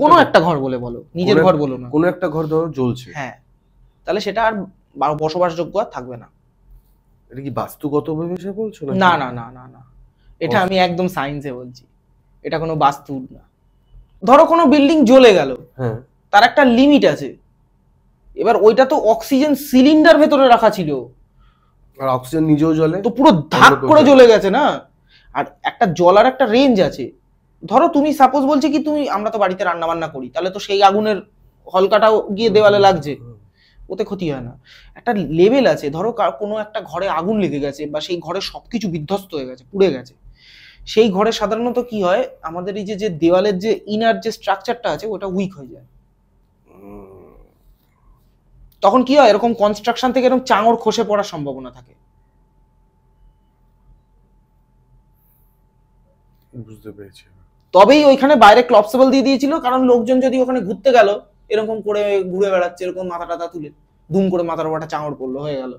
Speaker 1: কোনো একটা ঘর বলে বলো, নিজের ঘর বলো না,
Speaker 2: কোনো একটা ঘর ধরো জ্বলছে,
Speaker 1: হ্যাঁ, তাহলে সেটা আর বসবাসযোগ্য আর থাকবে না।
Speaker 2: এটা কি বাস্তুগত ভাবে বলছো না?
Speaker 1: না না না না না, এটা আমি একদম সায়েন্সে বলছি, এটা কোনো বাস্তু না। ধরো কোনো বিল্ডিং জ্বলে গেল,
Speaker 2: হ্যাঁ,
Speaker 1: তার একটা লিমিট আছে, এবার ওইটা তো অক্সিজেন সিলিন্ডার ভেতরে রাখা ছিল,
Speaker 2: আর অক্সিজেন নিজেও জ্বলে,
Speaker 1: তো পুরো ধাক করে জ্বলে গেছে না। আর একটা জ্বলার একটা রেঞ্জ আছে। ধরো তুমি সাপোজ বলছে কি, আমরা তো বাড়িতে রান্না বান্না করি, তাহলে তো সেই আগুনের হলকাটাও গিয়ে দেওয়ালে লাগছে, ওতে ক্ষতি হয় না। একটা লেভেল আছে, ধরো কোনো একটা ঘরে আগুন লেগে গেছে, বা সেই ঘরে সবকিছু বিধ্বস্ত হয়ে গেছে, পুড়ে গেছে, সেই ঘরে সাধারণত কি হয়, আমাদের এই যে দেওয়ালের যে ইনার যে স্ট্রাকচারটা আছে, ওটা উইক হয়ে যায়। তখন কি হয়, এরকম কনস্ট্রাকশন থেকে এরকম চাঙড় খসে পড়ার সম্ভাবনা থাকে।
Speaker 2: বুঝতে পেরেছি।
Speaker 1: তবেই ওইখানে বাইরে ক্লপসেবল দিয়ে দিয়েছিল, কারণ লোকজন যদি ওখানে ঘুরতে গেল, এরকম করে ঘুরে বেড়াচ্ছে, এরকম মাথা টাথা তুলে দুম করে মাথার উপর একটা চাঙড় পড়লো, হয়ে গেল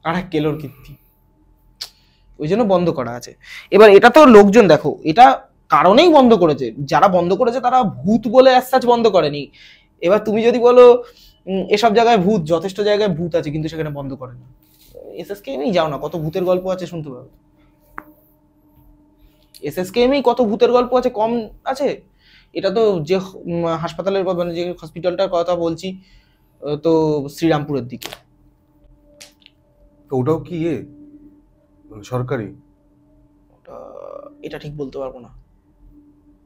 Speaker 1: আর এক কেলোর কীর্তি। ওই জন্য বন্ধ করা আছে। এবার এটা তো লোকজন, দেখো, এটা কারণেই বন্ধ করেছে, যারা বন্ধ করেছে তারা ভূত বলে অ্যাজ বন্ধ করেনি। এবার তুমি যদি বলো এসব জায়গায় ভূত, যথেষ্ট জায়গায় ভূত আছে, কিন্তু সেখানে বন্ধ করেনি। এসএসকেএমই যাও না, কত ভূতের গল্প আছে শুনতে পাবে। এসএসকেএমই কত ভূতের গল্প আছে, কম আছে? এটা তো যে হাসপাতালের, মানে যে হসপিটালটার কথা বলছি, তো শ্রীরামপুরের দিকে।
Speaker 2: ওটাও কি সরকারি?
Speaker 1: এটা ঠিক বলতে পারবো না,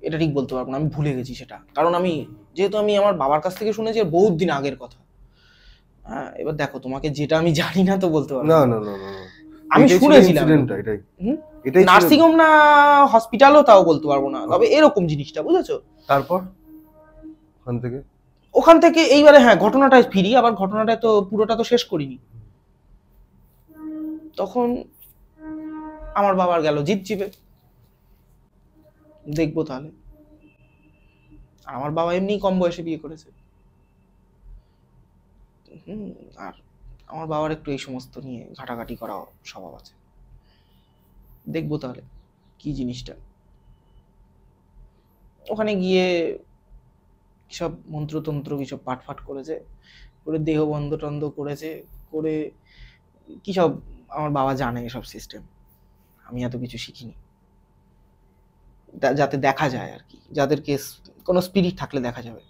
Speaker 1: এটা ঠিক বলতে পারবো না, আমি ভুলে গেছি সেটা, কারণ যেহেতু আমি আমার বাবার কাছ থেকে শুনেছি, আর বহুত দিন আগের কথা। হ্যাঁ, এবার দেখো, তোমাকে যেটা আমি জানি না তো বলতে পারবো
Speaker 2: না না না না,
Speaker 1: আমি শুনেছিলাম।
Speaker 2: এটাই
Speaker 1: নার্সিংহোম না হসপিটালও তাও বলতে পারবো না, তবে এরকম জিনিসটা, বুঝেছো?
Speaker 2: তারপর
Speaker 1: ওখান থেকে এইবারে, হ্যাঁ, ঘটনাটায় ফিরি, আবার ঘটনাটা তো পুরোটা তো শেষ করিনি। তখন আমার বাবার গেল জিত জিবে, দেখবো তাহলে আর আমার বাবা এমনি কম বয়সে বিয়ে করেছে। আর আমার বাবার একটু এই সমস্ত নিয়ে ঘাটাঘাটি করা স্বভাব আছে। দেখবো তাহলে কি জিনিসটা। ওখানে গিয়ে সব মন্ত্রতন্ত্র কিসব পাঠফাট করেছে, করে দেহ বন্ধ টন্ধ করেছে, করে কি সব আমার বাবা জানে এসব সিস্টেম, আমি এত কিছু শিখিনি। যাতে দেখা যায় আর কি, যাদেরকে কোনো স্পিরিট থাকলে দেখা যাবে।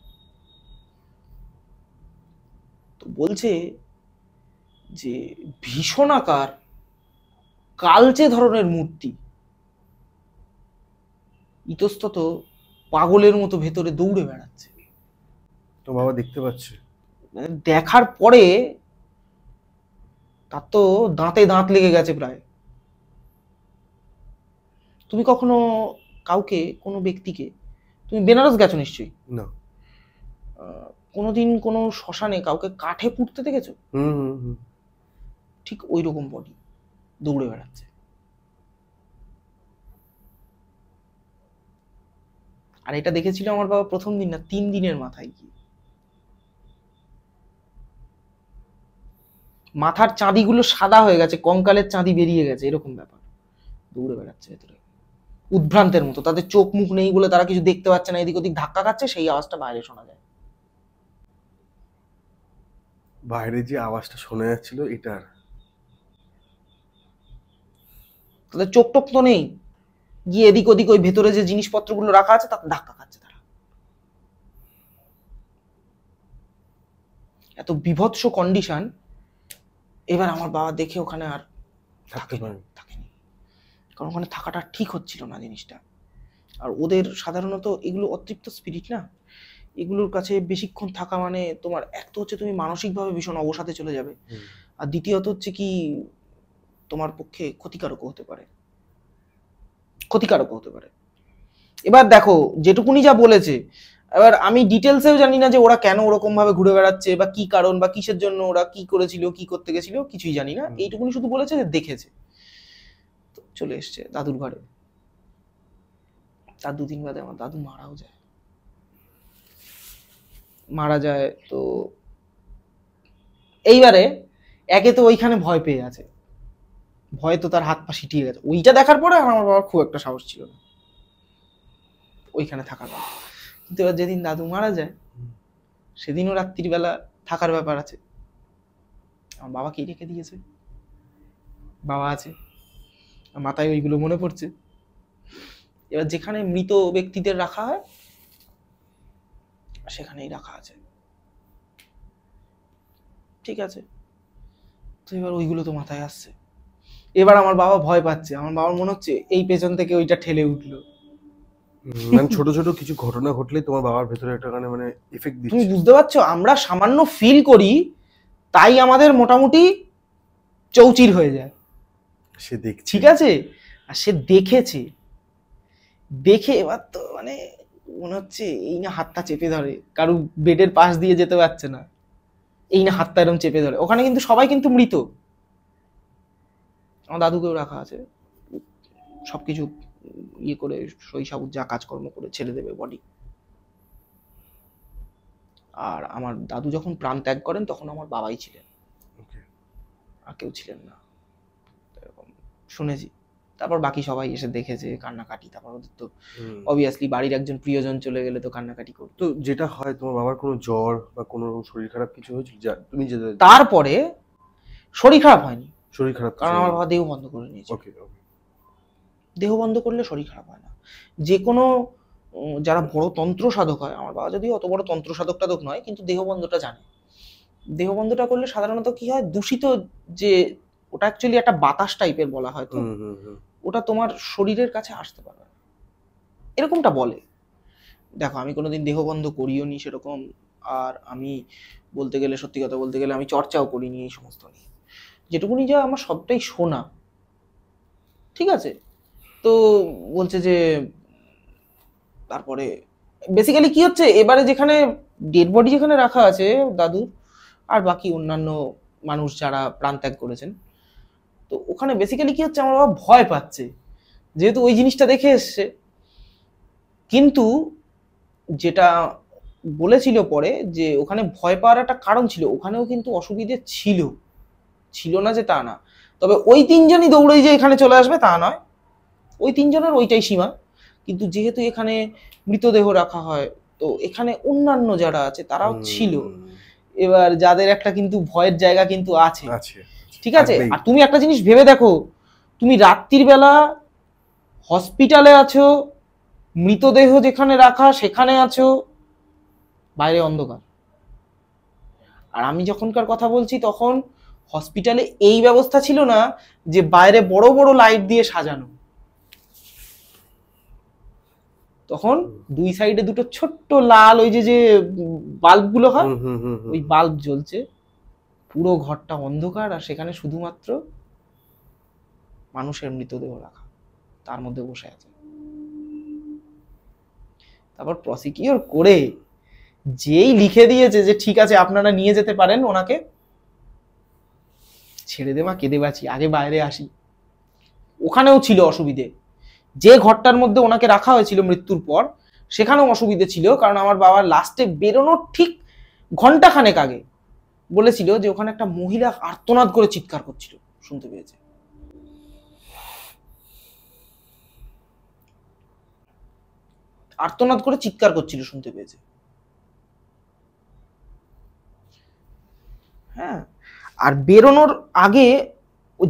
Speaker 1: তো বলছে যে ভীষণ আকার কালচে ধরনের মূর্তি ইতস্তত পাগলের মতো ভেতরে দৌড়ে বেড়াচ্ছে।
Speaker 2: তো বাবা দেখতে পাচ্ছে?
Speaker 1: মানে দেখার পরে তার তো দাঁতে দাঁত লেগে গেছে প্রায়। তুমি কখনো কাউকে, কোনো ব্যক্তিকে, তুমি বেনারস গেছো নিশ্চয়ই,
Speaker 2: না।
Speaker 1: কোনোদিন কোনো শ্মশানে কাউকে কাঠে পুড়তে দেখেছো? ঠিক ওই রকম বডি দৌড়ে বেড়াচ্ছে। আর এটা দেখেছিল আমার বাবা প্রথম দিন না, 3 দিনের মাথায় গিয়ে। মাথার চাঁদিগুলো সাদা হয়ে গেছে, কঙ্কালের চাঁদি বেরিয়ে গেছে, এরকম ব্যাপার। দৌড়ে বেড়াচ্ছে ভেতরে উদ্ভ্রান্তের মতো। তাদের চোখ মুখ নেই বলে তারা কিছু দেখতে পাচ্ছে না, এদিক ওদিক ধাক্কা খাচ্ছে, সেই আওয়াজটা বাইরে শোনা যায়।
Speaker 2: বাইরে যে আওয়াজটা শোনা যাচ্ছিল এটার,
Speaker 1: তাদের চোখ টোক তো নেই, গিয়ে এদিক ওদিক ওই ভেতরে যে জিনিসপত্রগুলো রাখা আছে তাতে ধাক্কা খাচ্ছে তারা। এত বিভৎস কন্ডিশন। এবার আমার বাবা দেখে ওখানে আর থাকেনি, কারণ ওখানে থাকাটা ঠিক হচ্ছিল না জিনিসটা। আর ওদের সাধারণত এগুলো অতৃপ্ত স্পিরিট না, এগুলোর কাছে বেশিক্ষণ থাকা মানে তোমার এক তো হচ্ছে তুমি মানসিকভাবে ভীষণ অবসাদে চলে যাবে, আর দ্বিতীয়ত হচ্ছে কি তোমার পক্ষে ক্ষতিকারক হতে পারে। এবার দেখো যেটুকুনি যা বলেছে, এবার আমি ডিটেলসেও জানি না যে ওরা কেন ওরকম ভাবে ঘুরে বেড়াচ্ছে বা কি কারণ বা কিসের জন্য ওরা কি করেছিল, কি করতে গেছিল, কিছুই জানি না। এইটুকুনি শুধু বলেছে যে দেখেছে। তো চলে এসছে দাদুর ঘরে। তার 2 দিন বাদে আমার দাদু মারা যায়। তো এইবারে একে তো ওইখানে ভয় পেয়ে আছে, ভয় তো তার হাত পা সিটিয়ে গেছে ওইটা দেখার পরে। আর আমার বাবার খুব একটা সাহস ছিল না ওইখানে থাকার। কিন্তু এবার যেদিন দাদু মারা যায় সেদিনও রাত্রিবেলা থাকার ব্যাপার আছে। আমার বাবাকেই রেখে দিয়েছে, বাবা আছে, মাথায় ওইগুলো মনে পড়ছে। এবার যেখানে মৃত ব্যক্তিদের রাখা হয় সেখানেই রাখা আছে, ঠিক আছে। তো এবার ওইগুলো তো মাথায় আসছে। এবার আমার বাবা ভয় পাচ্ছে, আমার বাবার মনে হচ্ছে এই পেছন থেকে ওইটা ঠেলে উঠলো।
Speaker 2: মানে ছোট ছোট কিছু ঘটনা ঘটলেই তোমার বাবার ভেতরে একটা মানে এফেক্ট দিচ্ছে।
Speaker 1: তুমি বুঝতে পারছো, আমরা সামান্য ফিল করি তাই আমাদের মোটামুটি চৌচির হয়ে যায়।
Speaker 2: সে দেখ,
Speaker 1: ঠিক আছে, আর সে দেখেছে, দেখে এবার তো মানে মনে হচ্ছে এই না হাতটা চেপে ধরে, কারু বেডের পাশ দিয়ে যেতে পারছে না, এই না হাতটা এরকম চেপে ধরে। ওখানে কিন্তু সবাই কিন্তু মৃত, আমার দাদুকেও রাখা আছে, সবকিছু ইয়ে করে শৈশব যা কাজকর্ম করে ছেড়ে দেবে বডি। আর আমার দাদু যখন প্রাণ ত্যাগ করেন তখন আমার বাবাই ছিলেন, আর কেউ ছিলেন না, এরকম শুনেছি। তারপর বাকি সবাই এসে দেখেছে, কান্নাকাটি। তারপর ওদের তো অবভিয়াসলি বাড়ির একজন প্রিয়জন চলে গেলে তো কান্নাকাটি করতো।
Speaker 2: তো যেটা হয়, তোমার বাবার কোনো জ্বর বা কোনো শরীর খারাপ কিছু হয়েছিল যা তুমি যে?
Speaker 1: তারপরে শরীর খারাপ হয়নি,
Speaker 2: শরীর খারাপ
Speaker 1: কারণ আমার বাবা দেহ বন্ধ করে নিয়েছে। দেহ বন্ধ করলে শরীর খারাপ হয় না। যে কোনো যারা বড় তন্ত্র সাধক হয়, আমার বাবা যদিও অত বড় তন্ত্র সাধক টাধক নয়, কিন্তু দেহবন্ধটা জানে। দেহবন্ধটা করলে সাধারণত কি হয়, দূষিত যে ওটা অ্যাকচুয়ালি একটা বাতাস টাইপের বলা হয়, তো ওটা তোমার শরীরের কাছে আসতে পারবে না, এরকমটা বলে। দেখো আমি কোনোদিন দেহবন্ধ করিও নি সেরকম, আর আমি বলতে গেলে, সত্যি কথা বলতে গেলে, আমি চর্চাও করিনি এই সমস্ত নিয়ে। যেটুকুনি যা আমার সবটাই শোনা, ঠিক আছে। তো বলছে যে তারপরে বেসিক্যালি কি হচ্ছে, এবারে যেখানে ডেড বডি যেখানে রাখা আছে দাদু আর বাকি অন্যান্য মানুষ যারা প্রাণত্যাগ করেছেন, তো ওখানে বেসিক্যালি কি হচ্ছে, আমার বাবা ভয় পাচ্ছে যেহেতু ওই জিনিসটা দেখে এসছে। কিন্তু যেটা বলেছিল পরে, যে ওখানে ভয় পাওয়ার একটা কারণ ছিল, ওখানেও কিন্তু অসুবিধে ছিল, ছিল না যে তা না, তবে ওই তিনজনই দৌড়েই যে এখানে চলে আসবে তা নয়, ওই তিনজনের ওইটাই সীমা। কিন্তু যেহেতু এখানে মৃতদেহ রাখা হয়, তো এখানে অন্যান্য যারা আছে তারাও ছিল। এবার যাদের একটা কিন্তু ভয়ের জায়গা কিন্তু আছে,
Speaker 2: আছে,
Speaker 1: ঠিক আছে।
Speaker 2: থাকবেই।
Speaker 1: আর তুমি একটা জিনিস ভেবে দেখো, তুমি রাত্রির বেলা হসপিটালে আছো, মৃতদেহ যেখানে রাখা সেখানে আছো, বাইরে অন্ধকার। আর আমি যখনকার কথা বলছি তখন হসপিটালে এই ব্যবস্থা ছিল না যে বাইরে বড় বড় লাইট দিয়ে সাজানো, তখন দুই সাইডে দুটো ছোট্ট লাল ওই যে যে বাল্ব গুলো হয়, ওই বাল্ব জ্বলছে, পুরো ঘরটা অন্ধকার, আর সেখানে শুধুমাত্র মানুষের মৃতদেহ রাখা, তার মধ্যে বসে আছে। তারপর প্রসিকিউর করে যেই লিখে দিয়েছে যে ঠিক আছে আপনারা নিয়ে যেতে পারেন ওনাকে, ছেড়ে দে মা, কেঁদে বাঁচি, আগে বাইরে আসি। ওখানেও ছিল অসুবিধে, যে ঘরটার মধ্যে ওনাকে রাখা হয়েছিল মৃত্যুর পর সেখানেও অসুবিধে ছিল, কারণ আমার বাবার লাস্টে বেরোনোর ঠিক ঘন্টাখানেক আগে বলেছিল যে ওখানে একটা মহিলা আর্তনাদ করে চিৎকার করছিল, শুনতে পেয়েছে। আর্তনাদ করে চিৎকার করছিল, শুনতে পেয়েছে। হ্যাঁ, আর বেরোনোর আগে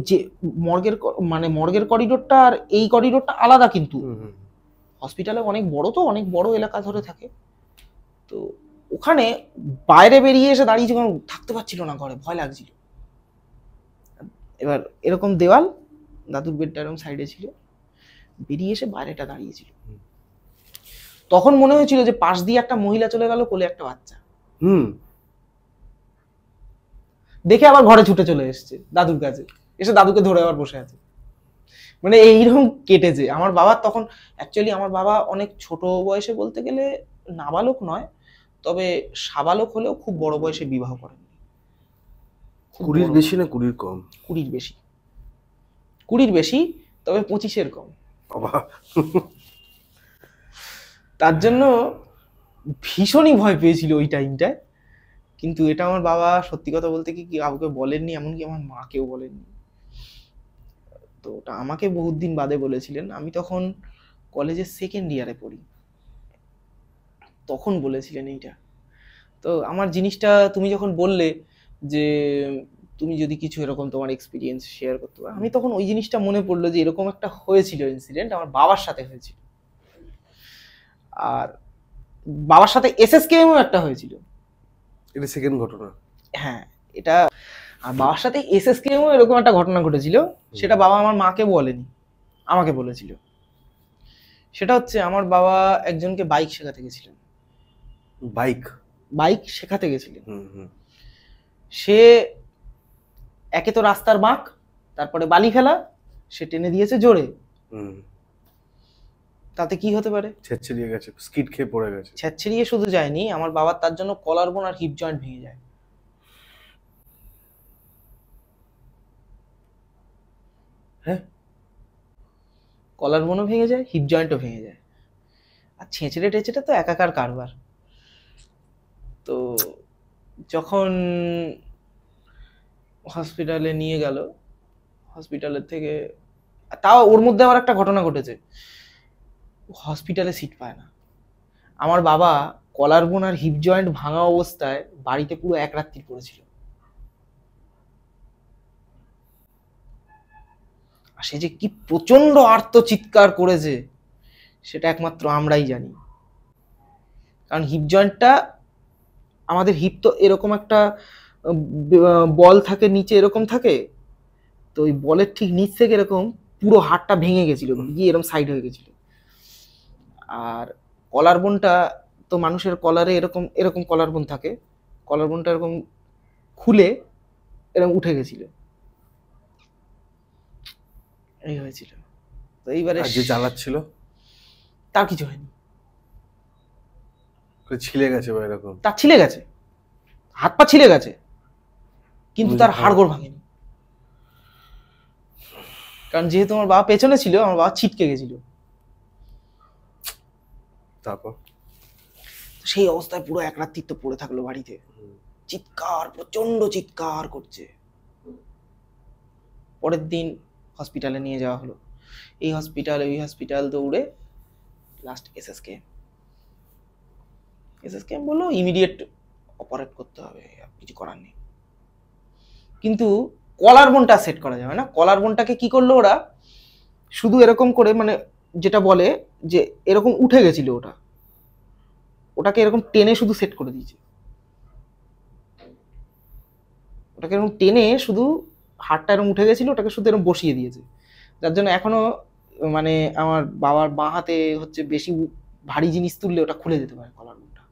Speaker 1: যে মর্গের মানে মর্গের করিডোরটা আর এই করিডোরটা আলাদা, কিন্তু হসপিটালে অনেক বড়, তো অনেক বড় এলাকা ধরে থাকে, তো ওখানে বাইরে বেরিয়ে এসে দাঁড়িয়েছে, কারণ থাকতে পারছিল না ঘরে, ভয় লাগছিল। এবার এরকম দেওয়াল, দাদুর বেডটা এরকম সাইডে ছিল, বেরিয়ে এসে বাইরেটা দাঁড়িয়েছিল। তখন মনে হয়েছিল যে পাশ দিয়ে একটা মহিলা চলে গেল, কোলে একটা বাচ্চা। দেখে আবার ঘরে ছুটে চলে এসছে দাদুর কাছে, এসে দাদুকে ধরে আবার বসে আছে। মানে এইরকম কেটেছে আমার বাবার তখন। অ্যাকচুয়ালি আমার বাবা অনেক ছোট বয়সে, বলতে গেলে নাবালক নয়, তবে সাবালক হলেও খুব বড় বয়সে বিবাহ করেন।
Speaker 2: 20 বেশি না 20 কম?
Speaker 1: 20 বেশি, 20 বেশি, তবে 25 কম। তার জন্য ভীষণই ভয় পেয়েছিল ওই টাইমটায়। কিন্তু এটা আমার বাবা সত্যি কথা বলতে কি কাউকে বলেননি, এমনকি আমার মাকেও বলেননি। তো ওটা আমাকে বহুত দিন বাদে বলেছিলেন, আমি তখন কলেজের সেকেন্ড ইয়ারে পড়ি, তখন বলেছিলেন এইটা। তো আমার জিনিসটা তুমি যখন বললে যে তুমি যদি কিছু এরকম তোমার এক্সপিরিয়েন্স শেয়ার করতে পারো, আমি তখন ওই জিনিসটা মনে পড়লো যে এরকম একটা হয়েছিল ইনসিডেন্ট, আমার বাবার সাথে হয়েছিল। আর বাবার সাথে এসএসকেএমও একটা হয়েছিল।
Speaker 2: এটা সেকেন্ড ঘটনা?
Speaker 1: হ্যাঁ, এটা। আর বাবার সাথে এসএসকেএমও এরকম একটা ঘটনা ঘটেছিল, সেটা বাবা আমার মাকে বলেনি, আমাকে বলেছিল। সেটা হচ্ছে আমার বাবা একজনকে বাইক শেখাতে গেছিলেন। বাইক শেখাতে গেছিলেন। সে একে তো রাস্তার বাঁক, তারপরে বালি ফেলা, সে টেনে দিয়েছে জোরে। তাতে কি হতে পারে?
Speaker 2: ছেঁচড়িয়ে গেছে, স্কিড খেয়ে পড়ে গেছে।
Speaker 1: ছেঁচড়িয়ে শুধু যায়নি, আমার বাবার তার জন্য কলার বোন আর হিপ জয়েন্ট ভেঙে যায়।
Speaker 2: হ্যাঁ,
Speaker 1: কলার বোনও ভেঙে যায়, হিপ জয়েন্টও ভেঙে যায়। আর ছেঁচড়ে টেচড়ে তো একাকার কারবার। তো যখন হসপিটালে নিয়ে গেল, হসপিটালের থেকে, তাও ওর মধ্যে আবার একটা ঘটনা ঘটেছে, হসপিটালে সিট পায় না। আমার বাবা কলার বোন আর হিপ জয়েন্ট ভাঙা অবস্থায় বাড়িতে পুরো এক রাত্রি পড়েছিল। আর সে যে কি প্রচন্ড আর্ত চিৎকার করেছে সেটা একমাত্র আমরাই জানি। কারণ হিপ জয়েন্টটা, আমাদের হিপ তো এরকম একটা বল থাকে নিচে, এরকম থাকে, তো ওই বলের ঠিক নিচ থেকে এরকম পুরো হাড়টা ভেঙে গেছিল, গিয়ে এরকম সাইড হয়ে গেছিল। আর কলার বোনটা তো মানুষের কলারে এরকম এরকম কলার বোন থাকে, কলার বোনটা এরকম খুলে এরকম উঠে গেছিল, এই হয়েছিল। তো এইবারে
Speaker 2: যে চালাচ্ছিল
Speaker 1: তার কিছু হয়নি,
Speaker 2: ছিলে গেছে বা এরকম?
Speaker 1: তার ছিলে গেছে, হাত পা ছিলে গেছে, কিন্তু তার হাড়গোড় ভাঙেনি। কারণ যেহেতু আমার বাবা পেছনে ছিল, আমার বাবা ছিটকে গেছিল। সেই অবস্থায় পুরো এক রাত্রি তো পড়ে থাকলো বাড়িতে, চিৎকার, প্রচন্ড চিৎকার করছে। পরের দিন হসপিটালে নিয়ে যাওয়া হলো, এই হসপিটাল ওই হসপিটাল দৌড়ে লাস্ট এসএসকে বললো ইমিডিয়েট অপারেট করতে হবে, কিছু করার নেই। কিন্তু কলার বোনটা সেট করা যাবে না। কলার বোনটাকে কি করলো ওরা, শুধু এরকম করে, মানে যেটা বলে যে এরকম উঠে গেছিল, ওটাকে এরকম টেনে শুধু সেট করে দিয়েছে। ওটাকে এরকম টেনে শুধু হাড়টা এরকম উঠে গেছিল, ওটাকে শুধু এরকম বসিয়ে দিয়েছে, যার জন্য এখনো মানে আমার বাবার বাঁ হাতে হচ্ছে বেশি ভারী জিনিস তুললে ওটা খুলে যেতে পারে কলার বোনটা।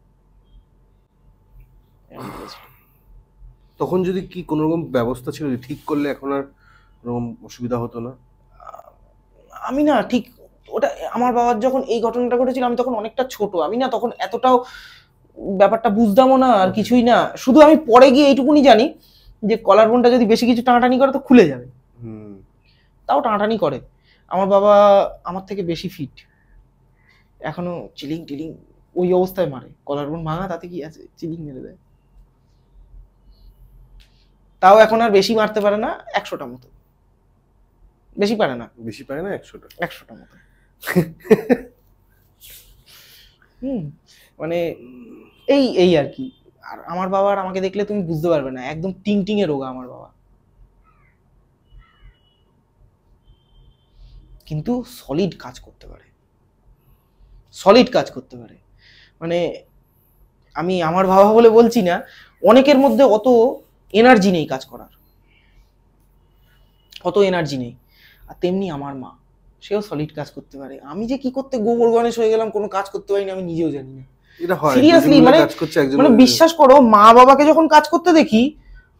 Speaker 2: তখন যদি কি কোনো রকম ব্যবস্থা ছিল যে ঠিক করলে এখন আর এরকম অসুবিধা হতো না?
Speaker 1: আমি না ঠিক ওটা, আমার বাবার যখন এই ঘটনাটা ঘটেছিল আমি তখন অনেকটা ছোট, আমি না তখন এতটাও ব্যাপারটা বুঝতামও না আর কিছুই না। শুধু আমি পরে গিয়ে এইটুকুনি জানি যে কলার বোনটা যদি বেশি কিছু টানাটানি করে তো খুলে যাবে, তাও টানাটানি করে। আমার বাবা আমার থেকে বেশি ফিট, এখনো চিলিং টিলিং ওই অবস্থায় মারে। কলার বোন ভাঙা, তাতে কি আছে, চিলিং মেরে দেয়। তাও এখন আর বেশি মারতে পারে না, 100টা মতো, বেশি পারে না, 100টা মতো। মানে এই আর কি। আর আমার বাবার আমাকে দেখলে তুমি বুঝতে পারবে না, একদম টিং টিং এ রোগা আমার বাবা, কিন্তু সলিড কাজ করতে পারে, সলিড কাজ করতে পারে। মানে আমি আমার বাবা বলে বলছি না, অনেকের মধ্যে অত এনার্জি নেই কাজ করার, অত এনার্জি নেই। আর তেমনি আমার মা, সেও সলিড কাজ করতে পারে। আমি যে কি করতে গোবর গণেশ হয়ে গেলাম, কোনো কাজ করতে পারি না, আমি নিজেও জানি না। সিরিয়াসলি, মানে বিশ্বাস করো, মা বাবাকে যখন কাজ করতে দেখি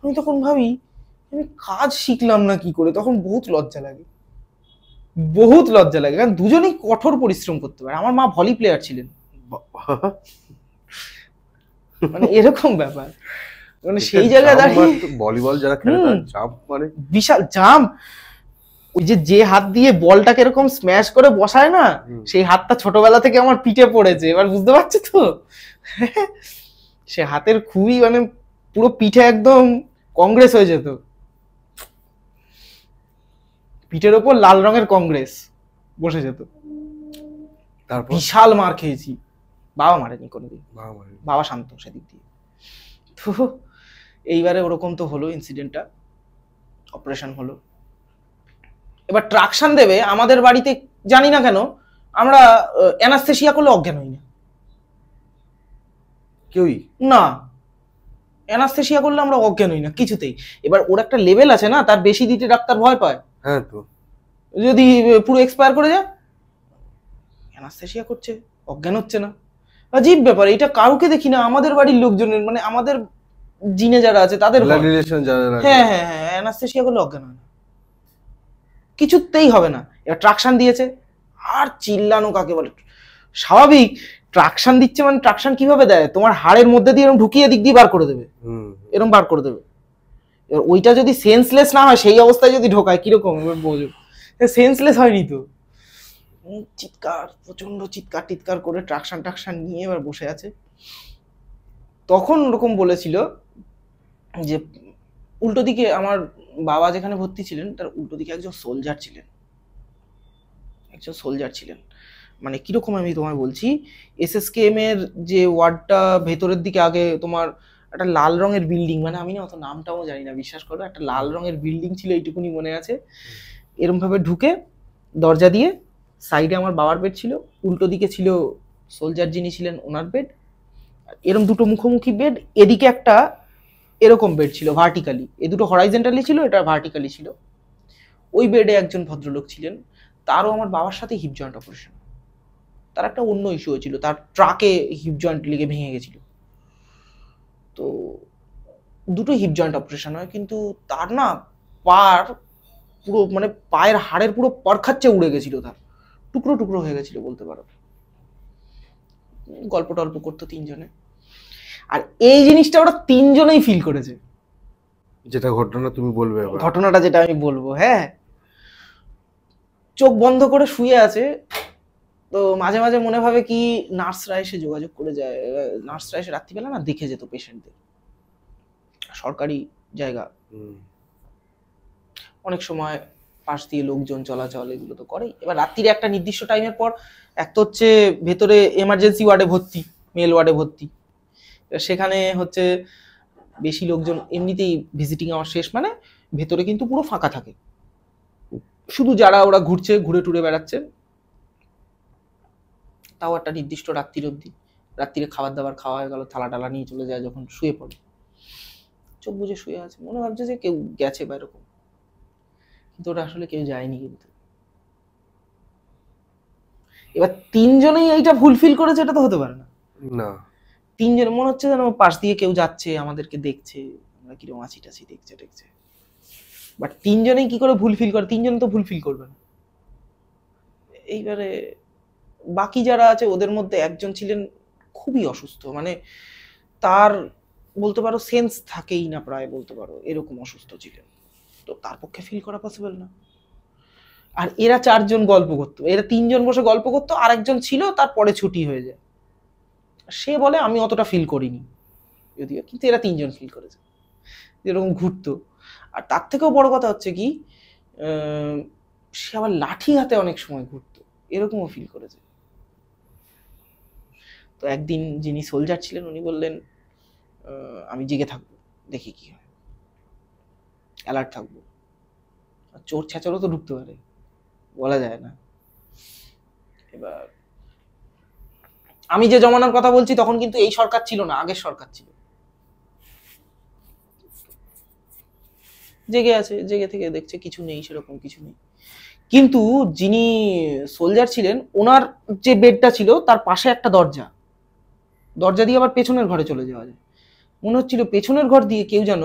Speaker 1: আমি তখন ভাবি আমি কাজ শিখলাম না কি করে, তখন বহুত লজ্জা লাগে, বহুত লজ্জা লাগে। কারণ দুজনেই কঠোর পরিশ্রম করতে পারে। আমার মা ভলি প্লেয়ার ছিলেন, মানে এরকম ব্যাপার। মানে সেই জায়গায় দাঁড়িয়ে
Speaker 2: ভলিবল যারা খেলে তার জাম্প, মানে
Speaker 1: বিশাল জাম্প। ওই যে হাত দিয়ে বলটাকে এরকম স্ম্যাশ করে বসায় না, সেই হাতটা ছোটবেলা থেকে আমার পিঠে পড়েছে, এবার বুঝতে পারছো তো। সে হাতের খুবই, মানে পুরো পিঠে একদম কংগ্রেস হয়ে যেত, পিঠের ওপর লাল রঙের কংগ্রেস বসে যেত। তারপর বিশাল মার খেয়েছি, বাবা মারেনি কোনোদিন, বাবা শান্ত সেদিক দিয়ে। তো এইবারে ওরকম তো হলো ইনসিডেন্টটা, অপারেশন হলো। এবার ট্রাকশন দেবে আমাদের বাড়িতে, জানি না কেন আমরা অ্যানাস্থেসিয়া করলে অজ্ঞান হই না,
Speaker 2: কেউই
Speaker 1: না। অ্যানাস্থেসিয়া করলে আমরা অজ্ঞান হই না কিছুতেই। এবার ওর একটা লেভেল আছে না, তার বেশি দিতে ডাক্তার ভয় পায়।
Speaker 2: হ্যাঁ, তো
Speaker 1: যদি পুরো এক্সপায়ার করে যায়, অ্যানাস্থেসিয়া করছে, অজ্ঞান হচ্ছে না। আজীব ব্যাপার, এটা কাউকে দেখি না আমাদের বাড়ির লোকজনের, মানে আমাদের জিনে যারা আছে তাদের। হ্যাঁ হ্যাঁ হ্যাঁ, অ্যানাস্থেসিয়া করলে অজ্ঞান হয় না, কিছুতেই হবে না। এবার ট্রাকশন দিয়েছে, আর চিল্লানো কাকে বলে, স্বাভাবিক। ট্রাকশন দিচ্ছে মানে ট্রাকশন কিভাবে দেয়, তোমার হাড়ের মধ্যে দিয়ে এরকম ঢুকিয়ে দিক দিয়ে বার করে দেবে, এরকম বার করে দেবে। এবার ওইটা যদি সেন্সলেস না হয়, সেই অবস্থায় যদি ঢোকায় কিরকম বোঝো, সেন্সলেস হয়নি তো। চিৎকার, প্রচন্ড চিৎকার টিৎকার করে ট্রাকশন নিয়ে এবার বসে আছে। তখন ওরকম বলেছিল যে উল্টো দিকে আমার বাবা যেখানে ভর্তি ছিলেন তার উল্টো দিকে একজন সোলজার ছিলেন। মানে কিরকম আমি তোমায় বলছি, এসএসকেএম এর যে ওয়ার্ডটা ভেতরের দিকে, আগে তোমার একটা লাল রঙের বিল্ডিং, মানে আমি না অত নামটাও জানি না, বিশ্বাস করো, একটা লাল রঙের বিল্ডিং ছিল, এইটুকুনি মনে আছে। এরকম ভাবে ঢুকে দরজা দিয়ে সাইডে আমার বাবার বেড ছিল, উল্টো দিকে ছিল সোলজার যিনি ছিলেন ওনার বেড, এরকম দুটো মুখোমুখি বেড, এদিকে একটা এরকম বেড ছিল ভার্টিক্যালি, এ দুটো হরাইজেন্টালি ছিল, এটা ভার্টিক্যালি ছিল। ওই বেডে একজন ভদ্রলোক ছিলেন, তারও আমার বাবার সাথে হিপ জয়েন্ট অপারেশন। তার একটা অন্য ইস্যু হয়েছিল, তার ট্রাকে হিপ জয়েন্ট লেগে ভেঙে গেছিল, তো দুটো হিপ জয়েন্ট অপারেশন হয়। কিন্তু তার না পার পুরো, মানে পায়ের হাড়ের পুরো পরখাচ্ছে উড়ে গেছিল, তার টুকরো টুকরো হয়ে গেছিল বলতে পারো। গল্প টল্প করতো তিনজনে, আর এই জিনিসটা ওরা তিনজনেই ফিল করেছে।
Speaker 2: যেটা ঘটনা তুমি বলবে,
Speaker 1: ঘটনাটা যেটা আমি বলবো, হ্যাঁ, চোখ বন্ধ করে শুয়ে আছে, তো মাঝে মাঝে মনে ভাবে কি নার্সরা এসে যোগাযোগ করে যায়, নার্সরা এসে রাত্রিবেলা না দেখে যেত পেশেন্টদের, সরকারি জায়গা, অনেক সময় পাশ দিয়ে লোকজন চলাচল এগুলো তো করেই। এবার রাত্রিরে একটা নির্দিষ্ট টাইমের পর এক তো হচ্ছে ভেতরে এমার্জেন্সি ওয়ার্ডে ভর্তি, মেল ওয়ার্ডে ভর্তি, সেখানে হচ্ছে বেশি লোকজন, এমনিতেই ভিজিটিং আওয়ার শেষ মানে ভেতরে কিন্তু পুরো ফাঁকা থাকে, শুধু যারা ওরা ঘুরছে, ঘুরে টুরে বেড়াচ্ছে, তাও একটা নির্দিষ্ট রাত্রির অবধি। রাত্রিরে খাবার দাবার খাওয়া হয়ে গেল, থালা টালা নিয়ে চলে যায়, যখন শুয়ে পড়ে চোখ বুজে শুয়ে আছে, মনে ভাবছে যে কেউ গেছে বা এরকম, কিন্তু ওটা আসলে কেউ যায়নি। কিন্তু এবার তিনজনেই এইটা ফুলফিল করেছে, এটা তো হতে পারে না।
Speaker 2: না,
Speaker 1: তিনজন মনে হচ্ছে যেন পাশ দিয়ে কেউ যাচ্ছে, আমাদেরকে দেখছে, আমরা কিরকম আছি টাছি দেখছে। বাট তিনজনেই কি করে ফুলফিল করে? তিনজন তো ফুলফিল করবে না। এইবারে বাকি যারা আছে ওদের মধ্যে একজন ছিলেন খুবই অসুস্থ, মানে তার বলতে পারো সেন্স থাকেই না প্রায়, বলতে পারো এরকম অসুস্থ ছিলেন, তো তার পক্ষে ফিল করা পসিবল না। আর এরা চারজন গল্প করতো, এরা তিনজন বসে গল্প করতো, আর একজন ছিল তারপরে ছুটি হয়ে যায়, সে বলে আমি অতটা ফিল করিনি যদিও, কিন্তু এরা তিনজন ফিল করেছে এরকম ঘুরতো। আর তার থেকেও বড় কথা হচ্ছে কি, সে আবার লাঠি হাতে অনেক সময় ঘুরতো, এরকমও ফিল করেছে। তো একদিন যিনি সোলজার ছিলেন উনি বললেন আমি জেগে থাকবো, দেখি কি হয়, অ্যালার্ট থাকবো, আর চোর ছ্যাঁচড়ও তো ঢুকতে পারে, বলা যায় না। এবার আমি যে জমানার কথা বলছি তখন কিন্তু এই সরকার ছিল না, আগের সরকার ছিল। জেগে আছে, জেগে থেকে দেখছে কিছু নেই, সেরকম কিছু নেই। কিন্তু যিনি সোলজার ছিলেন ওনার যে বেডটা ছিল তার পাশে একটা দরজা, দরজা দিয়ে আবার পেছনের ঘরে চলে যাওয়া যায়। মনে হচ্ছিল পেছনের ঘর দিয়ে কেউ যেন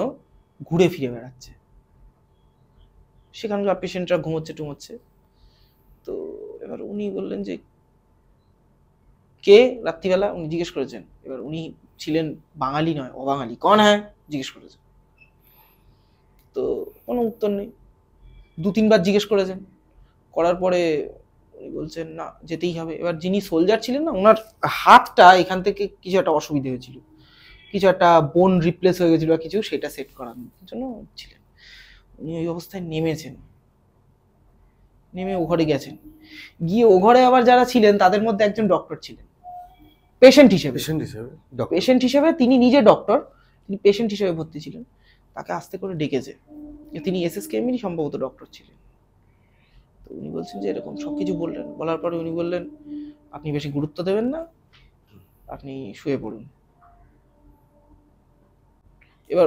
Speaker 1: ঘুরে ফিরে বেড়াচ্ছে, সেখানকার পেশেন্টরা ঘুমোচ্ছে টুমোচ্ছে। তো এবার উনি বললেন যে কে রাত্রিবেলা, উনি জিজ্ঞেস করেছেন। এবার উনি ছিলেন বাঙালি নয়, অবাঙালি, কন হ্যাঁ জিজ্ঞেস করেছেন, তো কোনো উত্তর নেই। দু তিনবার জিজ্ঞেস করেছেন, করার পরে উনি বলছেন না যেতেই হবে। এবার যিনি সোলজার ছিলেন না, ওনার হাতটা এখান থেকে কিছু একটা অসুবিধা হয়েছিল, কিছু একটা বোন রিপ্লেস হয়ে গেছিল বা কিছু, সেটা সেট করানোর জন্য ছিলেন। উনি ওই অবস্থায় নেমেছেন, নেমে ও ঘরে গেছেন, গিয়ে ও ঘরে আবার যারা ছিলেন তাদের মধ্যে একজন ডক্টর ছিলেন পেশেন্ট হিসেবে, পেশেন্ট হিসেবে তিনি নিজে ডক্টর, তিনি পেশেন্ট হিসেবে ভর্তি ছিলেন। তাকে আস্তে করে ডেকেছে, তিনি এসএসকেএমেরই সম্ভবত ডক্টর ছিলেন। তো উনি বলছেন যে এরকম সবকিছু বললেন, বলার পরে উনি বললেন আপনি বেশি গুরুত্ব দেবেন না, আপনি শুয়ে পড়ুন। এবার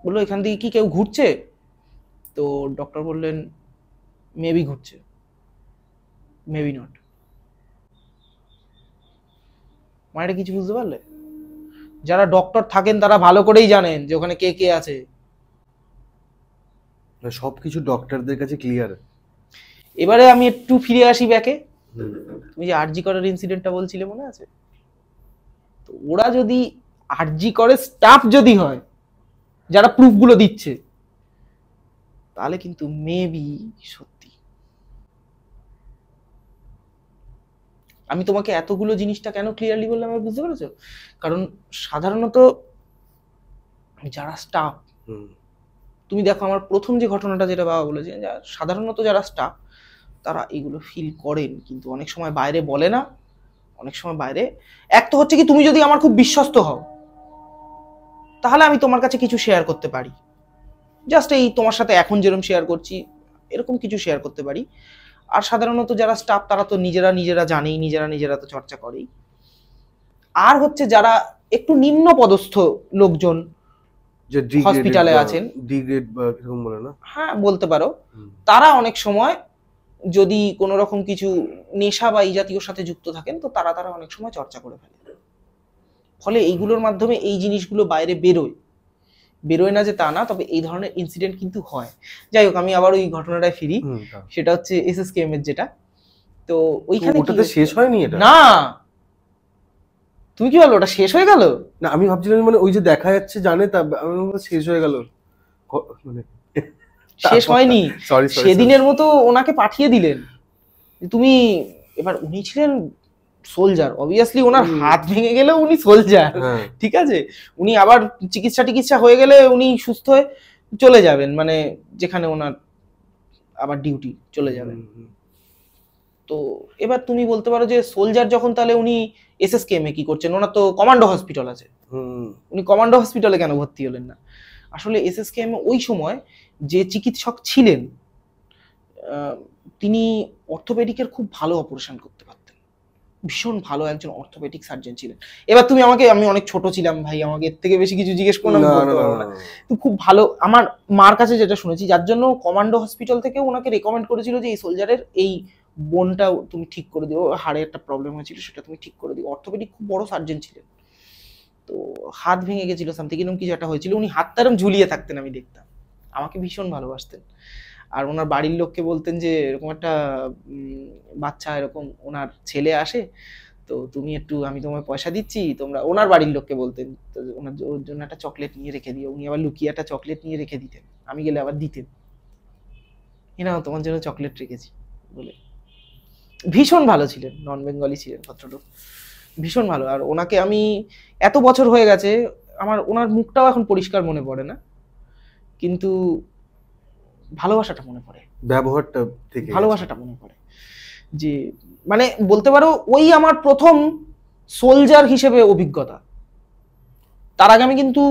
Speaker 1: বললো এখান থেকে কি কেউ ঘুরছে? তো ডক্টর বললেন মেবি ঘুরছে, মেবি নট। মানে কিছু বুঝতে পারলে? যারা ডক্টর থাকেন তারা ভালো করেই জানেন যে ওখানে কে কে আছে,
Speaker 2: সবকিছু ডক্টরদের কাছে ক্লিয়ার।
Speaker 1: এবারে আমি একটু ফিরে আসি ব্যাকে। তুমি যে আরজি করের ইনসিডেন্টটা বলছিলে মনে আছে? তো ওরা যদি আরজি করে স্টাফ যদি হয় যারা প্রুফগুলো দিচ্ছে, তাহলে কিন্তু মেবি সত্যি। আমি তোমাকে এতগুলো জিনিসটা কেন ক্লিয়ারলি বললাম আমি, বুঝতে পেরেছো? কারণ সাধারণত যারা স্টাফ, তুমি দেখো আমার প্রথম যে ঘটনাটা যেটা বাবা বলেছে, সাধারণত যারা স্টাফ তারা এগুলো ফিল করেন, কিন্তু অনেক সময় বাইরে বলে না। অনেক সময় বাইরে, এক তো হচ্ছে কি তুমি যদি আমার খুব বিশ্বস্ত হও তাহলে আমি তোমার কাছে কিছু শেয়ার করতে পারি, জাস্ট এই তোমার সাথে এখন যেরকম শেয়ার করছি এরকম কিছু শেয়ার করতে পারি। আর সাধারণত যারা স্টাফ তারা তো নিজেরা জানেই, নিজেরা তো চর্চা করেই। আর হচ্ছে যারা একটু নিম্ন পদস্থ লোকজন
Speaker 2: যে
Speaker 1: হসপিটালে আছেন,
Speaker 2: ডি গ্রেড বা এরকম বলে না,
Speaker 1: হ্যাঁ বলতে পারো, তারা অনেক সময় যদি কোনো রকম কিছু নেশা বা এই জাতীয় সাথে যুক্ত থাকেন তো তারা অনেক সময় চর্চা করে ফেলে। ফলে এইগুলোর মাধ্যমে এই জিনিসগুলো বাইরে বেরোয় না যে তা না, তবে এই ধরনের ইনসিডেন্ট কিন্তু হয়। যাই হোক, আমি আবার ওই ঘটনাটায় ফিরি। সেটা হচ্ছে এসএসকেএম এর যেটা, তো ওইখানে
Speaker 2: ওটাতে শেষ হয়নি এটা
Speaker 1: না। তুমি কি বলো ওটা শেষ হয়ে গেল?
Speaker 2: না, আমি ভাবছিলাম মানে ওই যে দেখা যাচ্ছে জানে, তা আমি শেষ হয়ে গেল, মানে
Speaker 1: শেষ হয়নি। সেদিনের মতো ওনাকে পাঠিয়ে দিলেন, তুমি এবার উনি ছিলেন সোলজার, অবভিয়াসলি ওনার হাত ভেঙে গেলেও উনি সোলজার, ঠিক আছে, উনি আবার চিকিৎসা হয়ে গেলে উনি সুস্থ হয়ে চলে যাবেন, মানে যেখানে ওনার আবার ডিউটি চলে যাবেন। তো এবার তুমি বলতে পারো যে সোলজার যখন, তাহলে উনি এসএসকেএম এ কি করছেন? ওনার তো কমান্ডো হসপিটাল আছে, উনি কমান্ডো হসপিটালে কেন ভর্তি হলেন না? আসলে এসএসকেএম ওই সময় যে চিকিৎসক ছিলেন তিনি অর্থোপেডিকের খুব ভালো অপারেশন করতে পারতেন, ভীষণ ভালো একজন অর্থোপেডিক সার্জন ছিলেন। এবার তুমি আমাকে, আমি অনেক ছোট ছিলাম ভাই, আমাকে এর থেকে বেশি কিছু জিজ্ঞেস করো না, বলতে পারবো না। খুব ভালো, আমার মার কাছে যেটা শুনেছি, যার জন্য কমান্ডো হসপিটাল থেকে ওনাকে রেকমেন্ড করেছিল যে এই সোলজারের এই বোনটা তুমি ঠিক করে দিও, হাড়ে একটা প্রবলেম হয়েছিল সেটা তুমি ঠিক করে দিও। অর্থোপেডিক খুব বড় সার্জন ছিলেন। তো হাত ভেঙে গেছিল সামথিং, এরকম কিছু একটা হয়েছিল, উনি হাতটা এরকম ঝুলিয়ে থাকতেন, আমি দেখতাম, আমাকে ভীষণ ভালোবাসতেন। আর ওনার বাড়ির লোককে বলতেন যে এরকম একটা বাচ্চা, এরকম ওনার ছেলে আসে, তো তুমি একটু, আমি তোমায় পয়সা দিচ্ছি, তোমরা, ওনার বাড়ির লোককে বলতেন তো ওর জন্য একটা চকলেট নিয়ে রেখে দিও। উনি আবার লুকিয়ে একটা চকলেট নিয়ে রেখে দিতেন, আমি গেলে আবার দিতেন, নাও তোমার জন্য চকলেট রেখেছি বলে। ভীষণ ভালো ছিলেন, নন বেঙ্গলি ছিলেন ভদ্রলোক, ভীষণ ভালো। আর ওনাকে আমি, এত বছর হয়ে গেছে, আমার ওনার মুখটাও এখন পরিষ্কার মনে পড়ে না, কিন্তু ভালোবাসাটা মনে পড়ে, ব্যবহারটা থেকে ভালোবাসাটা মনে পড়ে। যে মানে বলতে পারো ওই আমার প্রথম সোলজার হিসেবে অভিজ্ঞতা। তার আগে আমি কিন্তু,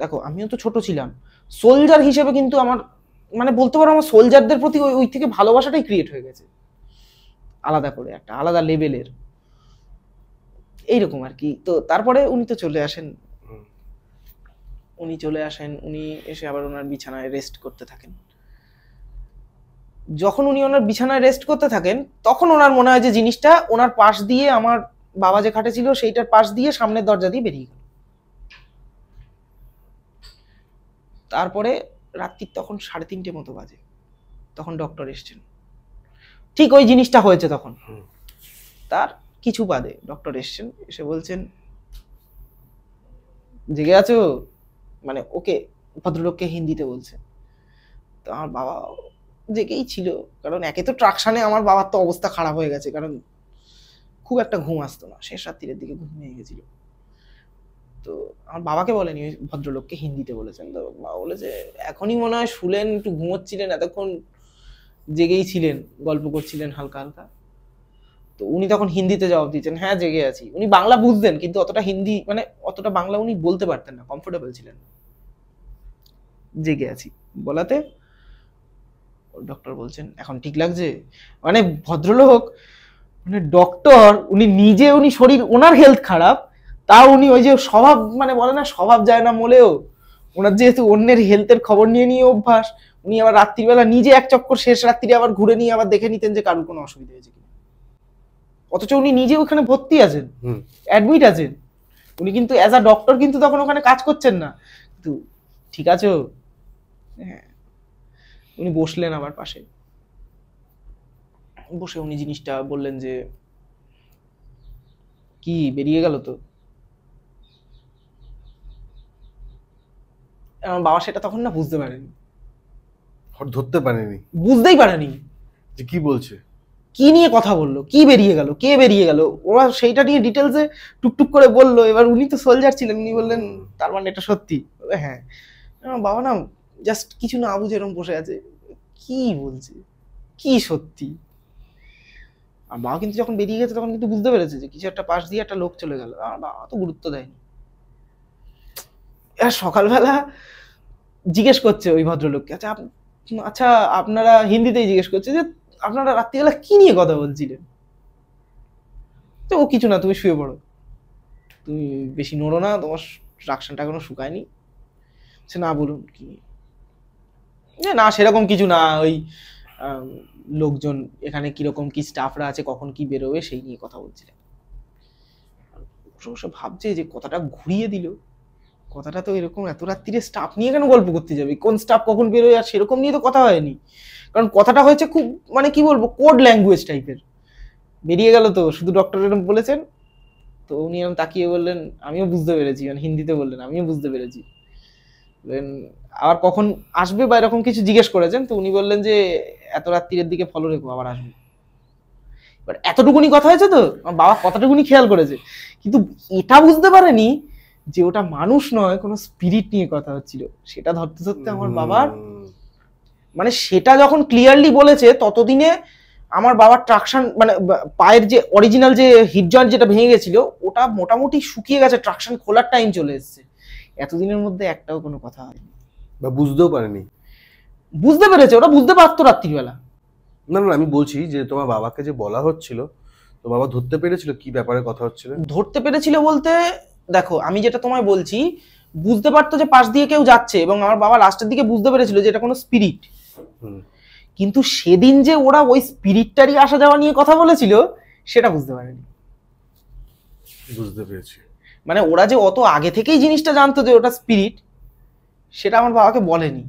Speaker 1: দেখো আমিও তো ছোট ছিলাম, সোলজার হিসেবে কিন্তু আমার, মানে বলতে পারো আমার সোলজারদের প্রতি ওই থেকে ভালোবাসাটাই ক্রিয়েট হয়ে গেছে, আলাদা করে একটা আলাদা লেভেলের, এইরকম আর কি। তো তারপরে উনি তো চলে আসেন, উনি এসে আবার ওনার বিছানায় রেস্ট করতে থাকেন। যখন উনি ওনার বিছানায় রেস্ট করতে থাকেন, তখন ওনার মনে হয় যে জিনিসটা ওনার পাশ দিয়ে, আমার বাবা যে খাটে ছিল সেইটার পাশ দিয়ে সামনের দরজা দিয়ে বেরিয়ে গেল। তারপরে রাত্রির তখন 3:30 মতো বাজে, তখন ডক্টর এসছেন, ঠিক ওই জিনিসটা হয়েছে তখন, তার কিছু বাদে ডক্টর এসছেন, এসে বলছেন জেগে আছো, মানে ওকে, ভদ্রলোককে হিন্দিতে বলছে। তো আমার বাবা জেগেই ছিল, কারণ একে তো ট্রাকশানে আমার বাবার তো অবস্থা খারাপ হয়ে গেছে, কারণ খুব একটা ঘুম আসতো না, শেষ রাত্রির দিকে ঘুম ভেঙে গেছিল। তো আমার বাবাকে বলেনি, ওই ভদ্রলোককে হিন্দিতে বলেছেন। তো বাবা বলেছে এখনই মনে হয় শুলেন, একটু ঘুমোচ্ছিলেন, এতক্ষণ জেগেই ছিলেন, গল্প করছিলেন হালকা হালকা। তো উনি তখন হিন্দিতে জবাব দিচ্ছেন, হ্যাঁ জেগে আছি। উনি বাংলা বুঝতেন, কিন্তু অতটা হিন্দি, মানে অতটা বাংলা উনি বলতে পারতেন না, কমফোর্টেবল ছিলেন। জেগে আছি বলাতে ডক্টর বলছেন এখন ঠিক লাগছে। মানে ভদ্রলোক, মানে ডক্টর, উনি নিজে, উনি শরীর, ওনার হেলথ খারাপ, তাও উনি ওই যে স্বভাব, মানে বলে না স্বভাব যায় না মোলেও, ওনার যেহেতু অন্যের হেলথের খবর নিয়ে নিয়ে অভ্যাস, উনি আবার রাত্রিবেলা নিজে এক চক্কর শেষ রাত্রি আবার ঘুরে নিয়ে আবার দেখে নিতেন যে কারোর কোনো অসুবিধা হয়েছে কিনা। অথচ উনি নিজে ওখানে ভর্তি আছেন, অ্যাডমিট আছেন, উনি কিন্তু অ্যাজ আ ডক্টর কিন্তু তখন ওখানে কাজ করছেন না। কিন্তু ঠিক আছে, হ্যাঁ, উনি বসলেন আবার পাশে, বসে উনি জিনিসটা বললেন যে কি বেরিয়ে গেল তো। আমার বাবা সেটা তখন না বুঝতে পারেনি,
Speaker 2: ধরতে পারেনি,
Speaker 1: বুঝতেই পারেনি
Speaker 2: যে কি বলছে,
Speaker 1: কি নিয়ে কথা বললো, কি বেরিয়ে গেল, কে বেরিয়ে গেল, ওরা সেইটা নিয়ে ডিটেলসে টুকটুক করে বললো। এবার উনি তো সোলজার ছিলেন, উনি বললেন তার মানে এটা সত্যি। হ্যাঁ, বাবা না জাস্ট কিছু না বুঝে এরকম বসে আছে, কি বলছে, কি সত্যি। আর বাবা কিন্তু যখন বেরিয়ে গেছে তখন কিন্তু বুঝতে পেরেছে যে কিছু একটা পাশ দিয়ে একটা লোক চলে গেল। আমার বাবা তো গুরুত্ব দেয়নি। আর সকালবেলা জিজ্ঞেস করছে ওই ভদ্রলোককে, আচ্ছা আচ্ছা আপনারা, হিন্দিতেই জিজ্ঞেস করছে যে আপনারা রাত্রিবেলা কি নিয়ে কথা বলছিলেন। তো ও কিছু না, তুমি শুয়ে পড়ো, তুমি বেশি নড়ো না, তোমার ট্রাকশনটা এখনো শুকায়নি। সে না বলুন কি, না সেরকম কিছু না, ওই লোকজন এখানে কিরকম কি স্টাফরা আছে, কখন কি বেরোবে সেই নিয়ে কথা বলছিলেন। বসে ভাবছে যে কথাটা ঘুরিয়ে দিল, কথাটা তো এরকম, এত রাত্রিরে স্টাফ নিয়ে কেন গল্প করতে যাবে, কোন স্টাফ কখন বেরোয়, আর সেরকম নিয়ে তো কথা হয়নি। কারণ কথাটা হয়েছে খুব, মানে কি বলবো, কোড ল্যাঙ্গুয়েজ টাইপের। বেরিয়ে গেল তো শুধু ডক্টর এরকম বলেছেন। তো উনি এরকম তাকিয়ে বললেন আমিও বুঝতে পেরেছি, মানে হিন্দিতে বললেন আমিও বুঝতে পেরেছি। আবার কখন আসবে বা এরকম কিছু জিজ্ঞেস করেছেন, তো উনি বললেন যে এত রাত্রির দিকে ফলো রেখো, আবার আসবে। বাট এতটুকুনি কথা হয়েছে তো, আমার বাবা কতটুকুনি খেয়াল করেছে, কিন্তু এটা বুঝতে পারেনি যে ওটা মানুষ নয়, কোনো স্পিরিট নিয়ে কথা হচ্ছিল। সেটা ধরতে ধরতে আমার বাবার মানে সেটা যখন ক্লিয়ারলি বলেছে, ততদিনে আমার বাবার ট্রাকশন মানে পায়ের যে অরিজিনাল যে হিপ জয়েন্ট যেটা ভেঙে গেছিল, ওটা মোটামুটি শুকিয়ে গেছে, ট্রাকশন খোলার টাইম চলে এসেছে। এতদিনের মধ্যে একটাও কোনো কথা হয়নি,
Speaker 2: বা বুঝতেও পারেনি।
Speaker 1: বুঝতে পেরেছে, ওটা বুঝতে পারতো রাত্রিবেলা।
Speaker 2: না না, আমি বলছি যে তোমার বাবাকে যে বলা হচ্ছিল, তো বাবা ধরতে পেরেছিল কি ব্যাপারে কথা হচ্ছিল?
Speaker 1: ধরতে পেরেছিল বলতে, দেখো আমি যেটা তোমায় বলছি, বুঝতে পারতো যে পাশ দিয়ে কেউ যাচ্ছে, এবং আমার বাবা লাস্টের দিকে বুঝতে পেরেছিল যে এটা কোনো স্পিরিট। কিন্তু সেদিন যে ওরা ওই স্পিরিটটারই আসা যাওয়া নিয়ে কথা বলেছিল, সেটা বুঝতে পারেনি।
Speaker 2: বুঝতে পেরেছি।
Speaker 1: মানে ওরা যে অত আগে থেকেই জিনিসটা জানতো যে ওটা স্পিরিট, সেটা আমার বাবাকে বলেনি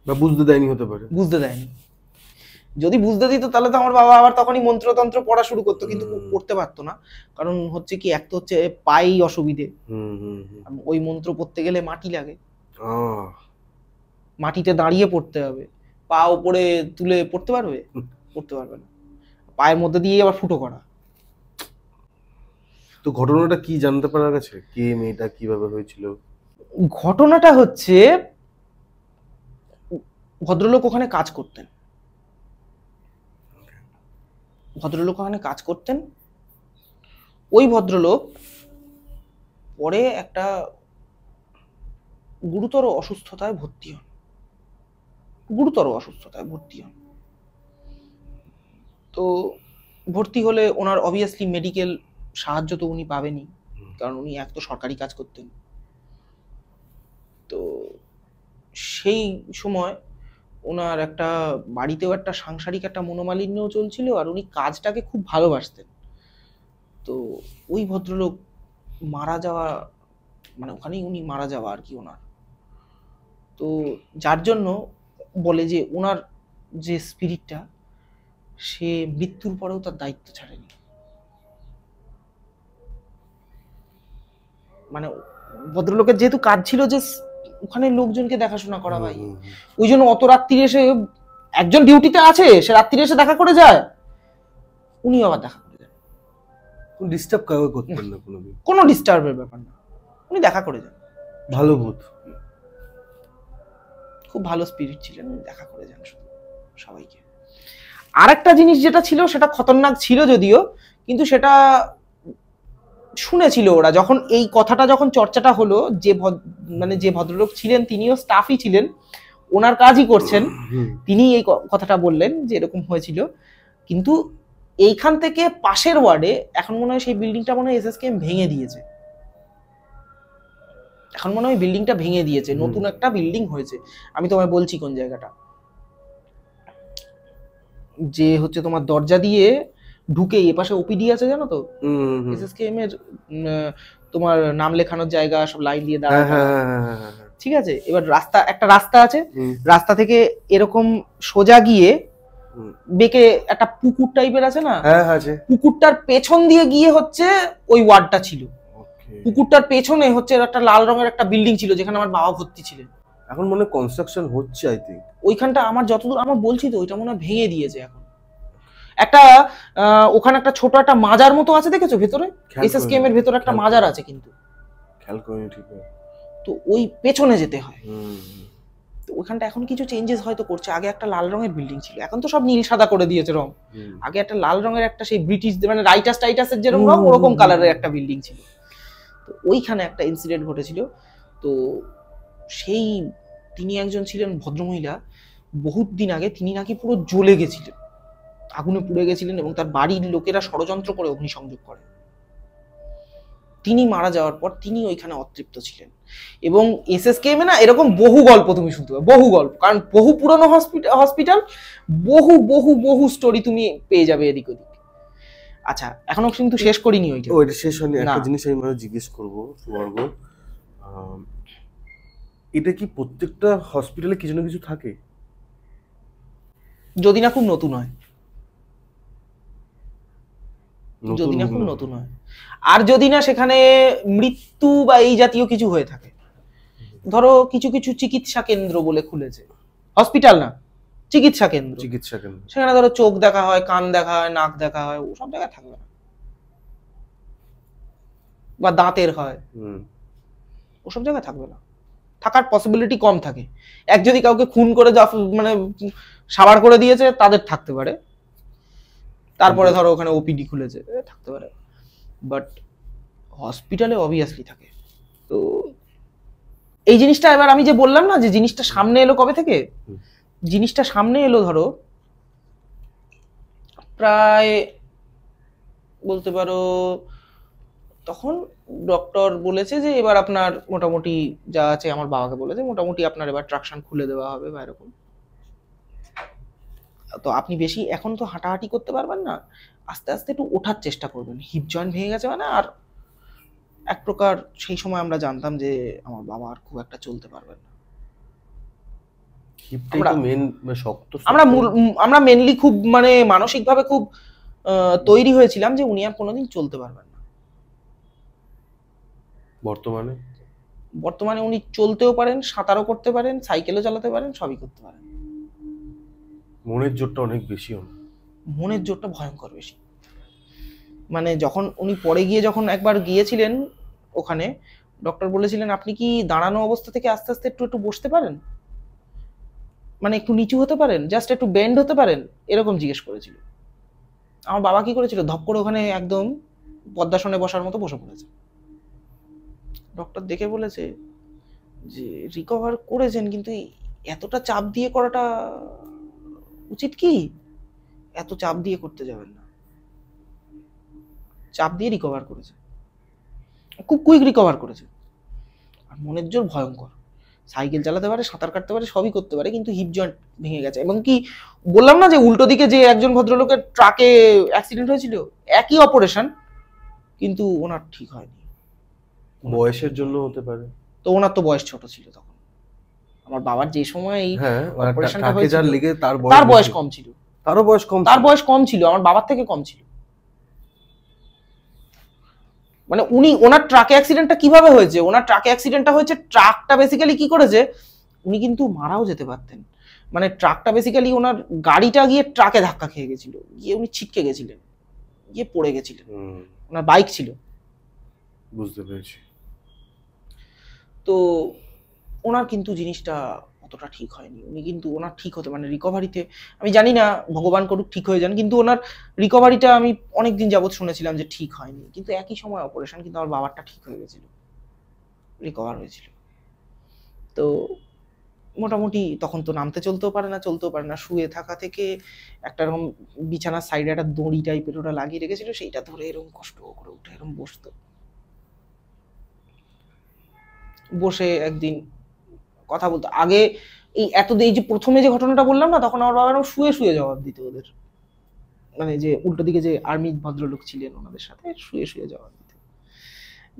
Speaker 2: বা বুঝতে দেয়নি, হতে পারে
Speaker 1: বুঝতে দেয়নি। যদি বুঝতে দিত তাহলে তো আমার বাবা আবার তখনই মন্ত্রতন্ত্র পড়া শুরু করতো, কিন্তু পড়তে পারতো না। কারণ হচ্ছে কি, এক তো হচ্ছে পায়েই অসুবিধে, ওই মন্ত্র পড়তে গেলে মাটি লাগে, মাটিতে দাঁড়িয়ে পড়তে হবে, পা উপরে তুলে পড়তে পারবে? পড়তে পারবে না, পায়ের মধ্যে দিয়ে আবার ফুটো করা।
Speaker 2: তো ঘটনাটা কি জানতে পারা গেছে, কে মেয়েটা, কিভাবে হয়েছিল?
Speaker 1: ঘটনাটা হচ্ছে, ভদ্রলোক ওখানে কাজ করতেন, ভদ্রলোক ওখানে কাজ করতেন। ওই ভদ্রলোক পরে একটা গুরুতর অসুস্থতায় ভর্তি হন, গুরুতর অসুস্থতায় ভর্তি হন। তো ভর্তি হলে ওনার অবভিয়াসলি মেডিকেল সাহায্য তো উনি পাবেনই, কারণ উনি এক তো সরকারি কাজ করতেন। তো সেই সময় ওনার একটা বাড়িতেও একটা সাংসারিক একটা মনোমালিন্যও চলছিল, আর উনি কাজটাকে খুব ভালোবাসতেন। তো ওই ভদ্রলোক মারা যাওয়া, মানে ওখানেই উনি মারা যাওয়া আর কি ওনার। তো যার জন্য বলে যে ওনার যে স্পিরিটটা, সে মৃত্যুর পরেও তার দায়িত্ব ছাড়েনি। মানে ভদ্রলোকের যেহেতু কাজ ছিল যে ওখানে লোকজনকে দেখাশোনা করা, ভাই ওই জন্য অত রাত্রি এসে, একজন ডিউটিতে আছে, সে রাত্রি এসে দেখা করে যায়, উনি আবার দেখা করে যান।
Speaker 2: ডিস্টার্ব কাউকে করতেন না কোনোদিন,
Speaker 1: কোনো ডিস্টার্বের ব্যাপার না, উনি দেখা করে যান।
Speaker 2: ভালো ভূত,
Speaker 1: খুব ভালো স্পিরিট ছিলেন, দেখা করে যান শুধু সবাইকে। আর একটা জিনিস যেটা ছিল, সেটা খতরনাক ছিল যদিও, কিন্তু সেটা শুনেছিল ওরা, যখন এই কথাটা যখন চর্চাটা হলো, যে মানে যে ভদ্রলোক ছিলেন তিনিও স্টাফই ছিলেন, ওনার কাজই করছেন, তিনি এই কথাটা বললেন যে এরকম হয়েছিল। কিন্তু এইখান থেকে পাশের ওয়ার্ডে এখন মনে হয় সেই বিল্ডিংটা মনে হয় এসএসকেএম ভেঙে দিয়েছে, এখন মনে হয় বিল্ডিংটা ভেঙে দিয়েছে, নতুন একটা বিল্ডিং হয়েছে। আমি তোমায় বলছি কোন জায়গাটা, যে হচ্ছে তোমার দরজা দিয়ে ঢুকে এ পাশে ওপিডি আছে, জানো তো, এসএসকেএম এর তোমার নাম লেখানোর জায়গা, সব লাইন দিয়ে দাঁড়ায়, ঠিক আছে। এবার রাস্তা, একটা রাস্তা আছে, রাস্তা থেকে এরকম সোজা গিয়ে বেঁকে একটা পুকুর টাইপের আছে না, পুকুরটার পেছন দিয়ে গিয়ে হচ্ছে ওই ওয়ার্ডটা ছিল। পুকুরটার পেছনে হচ্ছে একটা লাল রঙের একটা বিল্ডিং ছিল, যেখানে আমার বাবা ভর্তি ছিলেন।
Speaker 2: এখন মনে কনস্ট্রাকশন হচ্ছে, আই থিংক
Speaker 1: ওইখানটা আমার যতদূর আমার বলছি তো, ওইটা মনে হয় ভেঙে দিয়েছে এখন। একটা ওখানে একটা ছোট একটা মাজার মতো আছে, দেখেছো ভেতরে? এসএসকেএম এর ভেতরে একটা মাজার আছে, কিন্তু
Speaker 2: খেয়াল করিনি ঠিক।
Speaker 1: তো ওই পেছনে যেতে হয়। তো ওখানটা এখন কিছু চেঞ্জেস হয়তো করছে, আগে একটা লাল রঙের বিল্ডিং ছিল, এখন তো সব নীল সাদা করে দিয়েছে রং। আগে একটা লাল রঙের একটা সেই ব্রিটিশ মানে রাইটাসের যেরকম রং, ওরকম কালারের একটা বিল্ডিং ছিল। তো ওইখানে একটা ইনসিডেন্ট ঘটেছিল। তো সেই তিনি একজন ছিলেন ভদ্রমহিলা, বহুত দিন আগে তিনি নাকি পুরো জ্বলে গেছিলেন, আগুনে পুড়ে গেছিলেন, এবং তার বাড়ির লোকেরা ষড়যন্ত্র করে অগ্নিসংযোগ করে। তিনি মারা যাওয়ার পর তিনি ওইখানে অতৃপ্ত ছিলেন। এবং এসএসকেএম এ না এরকম বহু গল্প তুমি শুনতে পাবে, বহু গল্প, কারণ বহু পুরনো হসপিটাল, বহু বহু বহু স্টোরি তুমি পেয়ে যাবে এদিক ওদিক। আচ্ছা, এখনো কিন্তু শেষ করিনি ওইটা।
Speaker 2: ওইটা শেষ হয়নি। একটা জিনিস আমি মানে জিজ্ঞেস করবো সুবর্গ, এটা কি প্রত্যেকটা হসপিটালে কিছু না কিছু থাকে?
Speaker 1: যদি না খুব নতুন হয়, যদি না খুব নতুন হয়, আর যদি না সেখানে মৃত্যু বা এই জাতীয় কিছু হয়ে থাকে। ধরো কিছু কিছু চিকিৎসা কেন্দ্র বলে খুলেছে, হসপিটাল না, চিকিৎসা কেন্দ্র,
Speaker 2: চিকিৎসা কেন্দ্র,
Speaker 1: সেখানে ধরো চোখ দেখা হয়, কান দেখা হয়, নাক দেখা হয়, ওসব জায়গায় থাকবে না, বা দাঁতের হয়, ওসব জায়গায় থাকবে না, থাকার পসিবিলিটি কম থাকে। এক যদি কাউকে খুন করে মানে সাবার করে দিয়েছে তাদের থাকতে পারে, তারপরে ধরো ওখানে ওপিডি খুলেছে থাকতে পারে, বাট হসপিটালে অবভিয়াসলি থাকে। তো এই জিনিসটা এবার আমি যে বললাম না যে জিনিসটা সামনে এলো কবে থেকে, জিনিসটা সামনে এলো ধরো প্রায় বলতে পারো তখন ডক্টর বলেছে যে এবার আপনার মোটামুটি যা আছে, আমার বাবাকে বলেছে মোটামুটি আপনার এবার ট্রাকশন খুলে দেওয়া হবে বা এরকম। তো আপনি বেশি এখন তো হাঁটাহাঁটি করতে পারবেন না, আস্তে আস্তে একটু ওঠার চেষ্টা করবেন, হিপ জয়েন্ট ভেঙে গেছে মানে। আর এক প্রকার সেই সময় আমরা জানতাম যে আমার বাবা আর খুব একটা চলতে পারবেন না। আমরা মেনলি খুব মানে মানসিকভাবে খুব তৈরি হয়েছিলাম যে উনি আর কোনোদিন চলতে পারবেন না। বর্তমানে উনি চলতেও পারেন, সাঁতারও করতে পারেন, সাইকেলও চালাতে পারেন, সবই করতে পারেন।
Speaker 2: মনের জোরটা অনেক বেশি,
Speaker 1: মনের জোরটা ভয়ঙ্কর বেশি। মানে যখন উনি পরে গিয়ে যখন একবার গিয়েছিলেন ওখানে, ডক্টর বলেছিলেন আপনি কি দাঁড়ানো অবস্থা থেকে আস্তে আস্তে একটু একটু বসতে পারেন, মানে একটু নিচু হতে পারেন, জাস্ট একটু বেন্ড হতে পারেন, এরকম জিজ্ঞেস করেছিল। আমার বাবা কি করেছিল, ধপ করে ওখানে একদম পদ্মাসনে বসার মতো বসে পড়েছে। ডক্টর দেখে বলেছে যে রিকভার করেছেন, কিন্তু এতটা চাপ দিয়ে করাটা উচিত কি, এত চাপ দিয়ে করতে যাবেন না। চাপ দিয়ে রিকভার করেছে, খুব কুইক রিকভার করেছে। আর মনের জোর ভয়ঙ্কর, সাইকেল চালাতে পারে, সাঁতার কাটতে পারে, সবই করতে পারে, কিন্তু হিপ জয়েন্ট ভেঙে গেছে। এবং কি বললাম না যে উল্টো দিকে যে একজন ভদ্রলোকের ট্রাকে অ্যাক্সিডেন্ট হয়েছিল, একই অপারেশন, কিন্তু ওনার ঠিক হয়নি।
Speaker 2: বয়সের জন্য হতে পারে,
Speaker 1: তো ওনার তো বয়স ছোট ছিল তখন। আমার বাবার যে সময় এই অপারেশনটা হয়েছিল তার বয়স কম ছিল, তার বয়স কম ছিল, আমার বাবার থেকে কম ছিল। মানে উনি ওনার ট্রাকে অ্যাক্সিডেন্টটা কিভাবে হয়েছে, ওনার ট্রাকে অ্যাক্সিডেন্টটা হয়েছে, ট্রাকটা বেসিক্যালি কি করেছে, উনি কিন্তু মারাও যেতে পারতেন। মানে ট্রাকটা বেসিক্যালি ওনার গাড়িটা গিয়ে ট্রাকে ধাক্কা খেয়ে গেছিল, গিয়ে উনি ছিটকে গেছিলেন, গিয়ে পড়ে গেছিলেন। ওনার বাইক ছিল,
Speaker 2: বুঝতে পেরেছি।
Speaker 1: তো ওনার কিন্তু জিনিসটা অতটা ঠিক হয়নি। উনি কিন্তু ওনার ঠিক হতে মানে রিকভারিতে, আমি জানি না ভগবান করুক ঠিক হয়ে যান, কিন্তু ওনার রিকভারিটা আমি অনেকদিন যাবৎ শুনেছিলাম যে ঠিক হয়নি, কিন্তু একই সময় অপারেশন, কিন্তু আমার বাবারটা ঠিক হয়ে গেছিল, রিকভার হয়েছিল। তো মোটামুটি তখন তো নামতে চলতেও পারে না, শুয়ে থাকা থেকে একটা এরকম বিছানার সাইডে একটা দড়ি টাইপের ওটা লাগিয়ে রেখেছিল, সেইটা ধরে এরকম কষ্ট করে উঠে এরকম বসতো। বসে একদিন কথা বলতো। আগে এই যে প্রথমে যে ঘটনাটা বললাম না, তখন আমার বাবা শুয়ে শুয়ে জবাব দিত ওদের, মানে যে উল্টো দিকে যে আর্মি ভদ্রলোক ছিলেন ওনাদের সাথে শুয়ে শুয়ে জবাব দিত।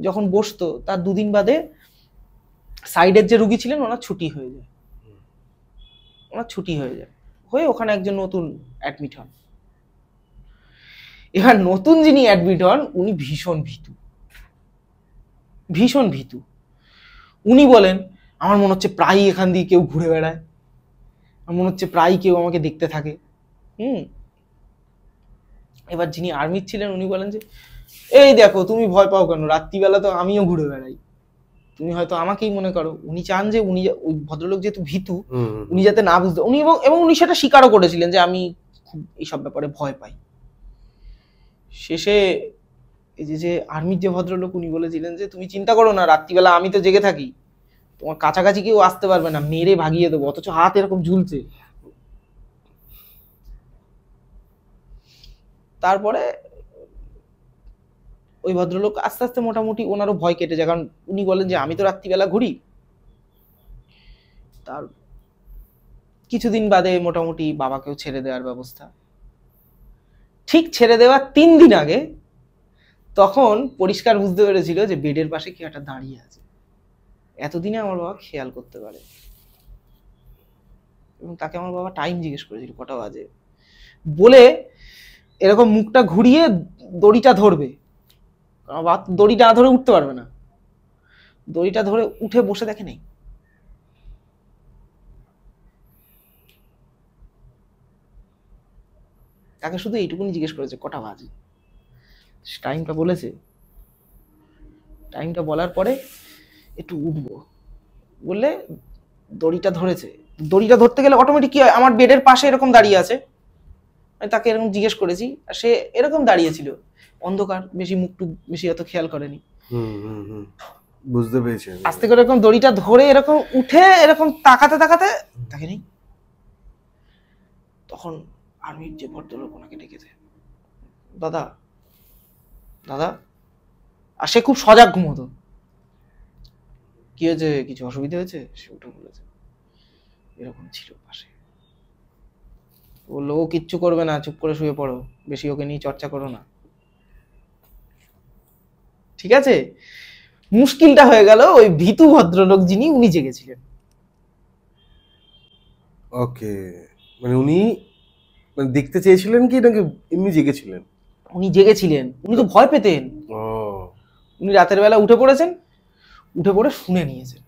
Speaker 1: যখন বসতো তার দুদিন বাদে সাইডের যে রুগী ছিলেন ওনার ছুটি হয়ে যায়, হয়ে ওখানে একজন নতুন অ্যাডমিট হন। এবার নতুন যিনি অ্যাডমিট হন উনি ভীষণ ভীতু। উনি বলেন আমার মনে হচ্ছে প্রায়ই এখান দিয়ে কেউ ঘুরে বেড়ায়, আমার মনে হচ্ছে প্রায়ই কেউ আমাকে দেখতে থাকে। এবার যিনি আর্মির ছিলেন উনি বলেন যে এই দেখো তুমি ভয় পাও কেন, রাত্রিবেলা তো আমিও ঘুরে বেড়াই, তুমি হয়তো আমাকেই মনে করো। উনি চান যে উনি ওই ভদ্রলোক যেহেতু ভীতু, উনি যাতে না বুঝতে, উনি এবং উনি সেটা স্বীকারও করেছিলেন যে আমি খুব এইসব ব্যাপারে ভয় পাই। শেষে এই যে আর্মির যে ভদ্রলোক উনি বলেছিলেন যে তুমি চিন্তা করো না, রাত্রিবেলা আমি তো জেগে থাকি, তোমার কাছাকাছি কেউ আসতে পারবে না, মেরে ভাগিয়ে দেবো, অথচ হাত এরকম ঝুলছে। তারপরে ওই ভদ্রলোক আস্তে আস্তে মোটামুটি ওনারও ভয় কেটে যায়, কারণ উনি বলেন যে আমি তো রাত্রিবেলা ঘুরি। তার কিছুদিন বাদে মোটামুটি বাবাকেও ছেড়ে দেওয়ার ব্যবস্থা। ঠিক ছেড়ে দেওয়ার 3 দিন আগে তখন পরিষ্কার বুঝতে পেরেছিল যে বেডের পাশে কি একটা দাঁড়িয়ে আছে। এতদিনে আমার বাবা খেয়াল করতে পারে, এবং তাকে আমার বাবা টাইম জিজ্ঞেস করেছিল কটা বাজে, বলে এরকম মুখটা ঘুরিয়ে দড়িটা ধরবে, আমার বাবা দড়িটা ধরে উঠতে পারবে না, দড়িটা ধরে উঠে বসে দেখে নেই। তাকে শুধু এইটুকুনি জিজ্ঞেস করেছে কটা বাজে, টাইমটা বলেছে। টাইমটা বলার পরে একটু উঠবো বললে দড়িটা ধরেছে। দড়িটা ধরতে গেলে অটোমেটিক কি হয়, আমার বেডের পাশে এরকম দাঁড়িয়ে আছে, আমি তাকে এরকম জিজ্ঞেস করেছি আর সে এরকম দাঁড়িয়েছিল, অন্ধকার, বেশি মুখটুক বেশি অত খেয়াল করেনি।
Speaker 2: বুঝতে পেরেছি।
Speaker 1: আস্তে করে এরকম দড়িটা ধরে এরকম উঠে এরকম তাকাতে তাকাতে তাকে নেই। তখন আর্মির যে ভদ্রলোক ওনাকে ডেকেছে, দাদা দাদা, আর সে খুব সজাগ ঘুমোতো। কি হয়েছে, কিছু অসুবিধা হয়েছে? সে উঠে বলেছে এরকম ছিল পাশে। বললো ও কিচ্ছু করবে না, চুপ করে শুয়ে পড়ো, বেশি ওকে নিয়ে চর্চা করো না, ঠিক আছে? মুশকিলটা হয়ে গেল ওই ভীতু ভদ্রলোক যিনি, উনি জেগেছিলেন।
Speaker 2: ওকে, মানে উনি মানে দেখতে চেয়েছিলেন কি নাকি এমনি জেগেছিলেন?
Speaker 1: উনি জেগেছিলেন, উনি তো ভয় পেতেন। উনি রাতের বেলা উঠে পড়েছেন, উঠে পড়ে শুনে নিয়েছেন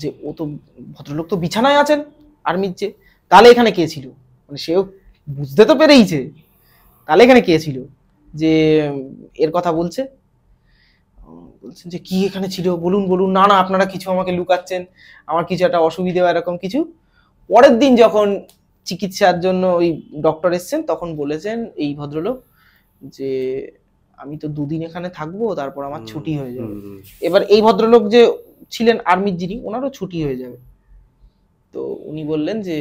Speaker 1: যে ও তো, ভদ্রলোক তো বিছানায় আছেন আর্মির যে, তাহলে এখানে কে ছিল? মানে সেও বুঝতে তো পেরেইছে, তাহলে এখানে কে ছিল যে এর কথা বলছে। বলছেন যে কি এখানে ছিল, বলুন বলুন। না না, আপনারা কিছু আমাকে লুকাচ্ছেন, আমার কিছু একটা অসুবিধা এরকম কিছু। পরের দিন যখন চিকিৎসার জন্য ওই ডক্টর এসছেন, তখন বলেছেন এই ভদ্রলোক যে আমি তো 2 দিন এখানে থাকবো, তারপর আমার ছুটি হয়ে যাবে। এবার এই ভদ্রলোক যে ছিলেন আর্মির যিনি, ওনারও ছুটি হয়ে যাবে। তো উনি বললেন যে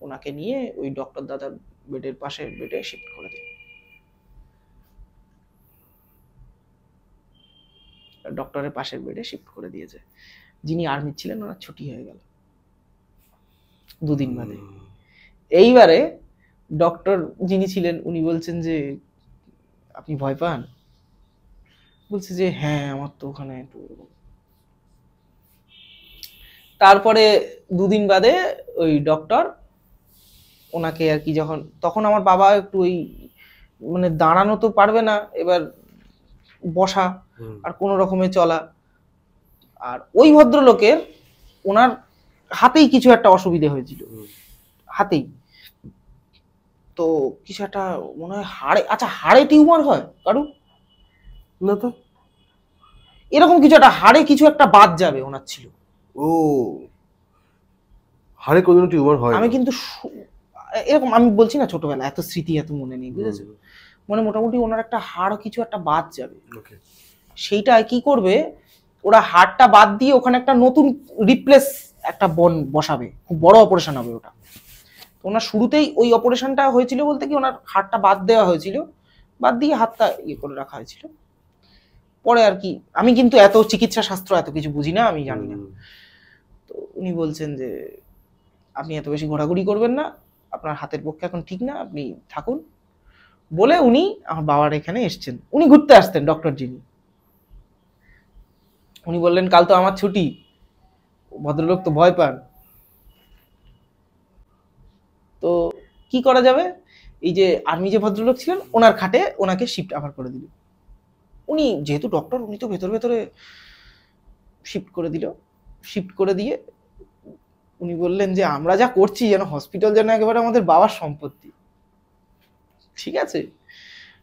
Speaker 1: ওনাকে নিয়ে ওই ডক্টর দাদার বেডের পাশের বেডে শিফট করে দিন। ডক্টরের পাশের বেডে শিফট করে দিয়েছে। যিনি আর্মি ছিলেন ওনার ছুটি হয়ে গেল 2 দিন বাদে। এইবারে ডক্টর যিনি ছিলেন উনি বলছেন যে আপনি ভয় পান? বলছে যে হ্যাঁ, আমার তো ওখানে একটু। তারপরে 2 দিন বাদে ওই ডক্টর ওনাকে আর কি, যখন তখন আমার বাবা একটু ওই মানে দাঁড়ানো তো পারবে না, এবার বসা আর কোনো রকমে চলা। আর ওই ভদ্রলোকের ওনার হাতেই কিছু একটা অসুবিধা হয়েছিল, হাতেই। তো কিছু একটা মনে হয় হাড়ে, আচ্ছা হাড়ে টিউমার হয় কারু
Speaker 2: না তো,
Speaker 1: এরকম কিছু একটা, হাড়ে কিছু একটা বাদ যাবে ওনার ছিল।
Speaker 2: ও, হাড়ে কোনো টিউমার হয়?
Speaker 1: আমি কিন্তু এরকম আমি বলছি না, ছোটবেলা এত স্মৃতি এত মনে নেই, বুঝেছো? মানে মোটামুটি ওনার একটা হাড় কিছু একটা বাদ যাবে। সেইটা কি করবে ওরা, হাড়টা বাদ দিয়ে ওখানে একটা নতুন রিপ্লেস একটা বন বসাবে, খুব বড় অপারেশন হবে ওটা। তো ওনার শুরুতেই ওই অপারেশনটা হয়েছিল বলতে কি, ওনার হাড়টা বাদ দেওয়া হয়েছিল, বাদ দিয়ে হাতটা ইয়ে করে রাখা হয়েছিল। পরে আর কি, আমি কিন্তু এত চিকিৎসা শাস্ত্র এত কিছু বুঝি না, আমি জানি না। তো উনি বলছেন যে আপনি এত বেশি ঘোরাঘুরি করবেন না, আপনার হাতের পক্ষে এখন ঠিক না, আপনি থাকুন। বলে উনি আমার বাবার এখানে এসছেন, উনি ঘুরতে আসতেন ডক্টর যিনি। উনি বললেন কাল তো আমার ছুটি, ভদ্রলোক তো ভয় পান, তো কি করা যাবে? এই যে আর্মি যে ভদ্রলোক ছিলেন ওনার খাটে ওনাকে শিফট আবার করে দিল। উনি যেহেতু ডক্টর, উনি তো ভেতরে ভেতরে শিফট করে দিল। শিফট করে দিয়ে উনি বললেন যে আমরা যা করছি যেন হসপিটাল যেন একেবারে আমাদের বাবার সম্পত্তি, ঠিক আছে?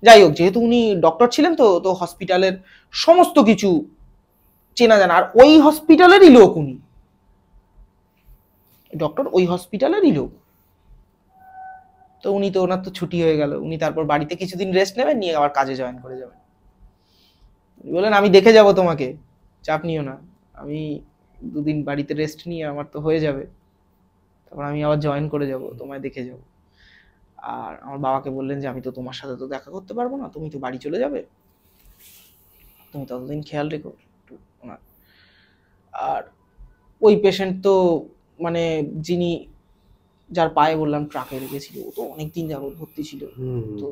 Speaker 1: যাই হোক, যেহেতু উনি ডক্টর ছিলেন তো তো হসপিটালের সমস্ত কিছু চেনা জানা, আর ওই হসপিটালেরই লোক উনি, ডক্টর ওই হসপিটালেরই লোক। তো উনি তো, ওনার তো ছুটি হয়ে গেল, উনি তারপর বাড়িতে কিছুদিন রেস্ট নেবেন, নিয়ে আবার কাজে জয়েন করে যাবেন। বলেন আমি দেখে যাব তোমাকে, চাপ নিও না, আমি 2 দিন বাড়িতে রেস্ট নিয়ে আমার তো হয়ে যাবে, তারপর আমি আবার জয়েন করে যাব, তোমায় দেখে যাব। আর আমার বাবাকে বললেন যে আমি তো তোমার সাথে তো দেখা করতে পারবো না, তুমি তো বাড়ি চলে যাবে, তুমি ততদিন খেয়াল রেখো একটু ওনার। আর ওই পেশেন্ট তো মানে যিনি, যার পায়ে বললাম ট্রাকে লেগেছিল, ও তো অনেকদিন যাবত ভর্তি ছিল। তো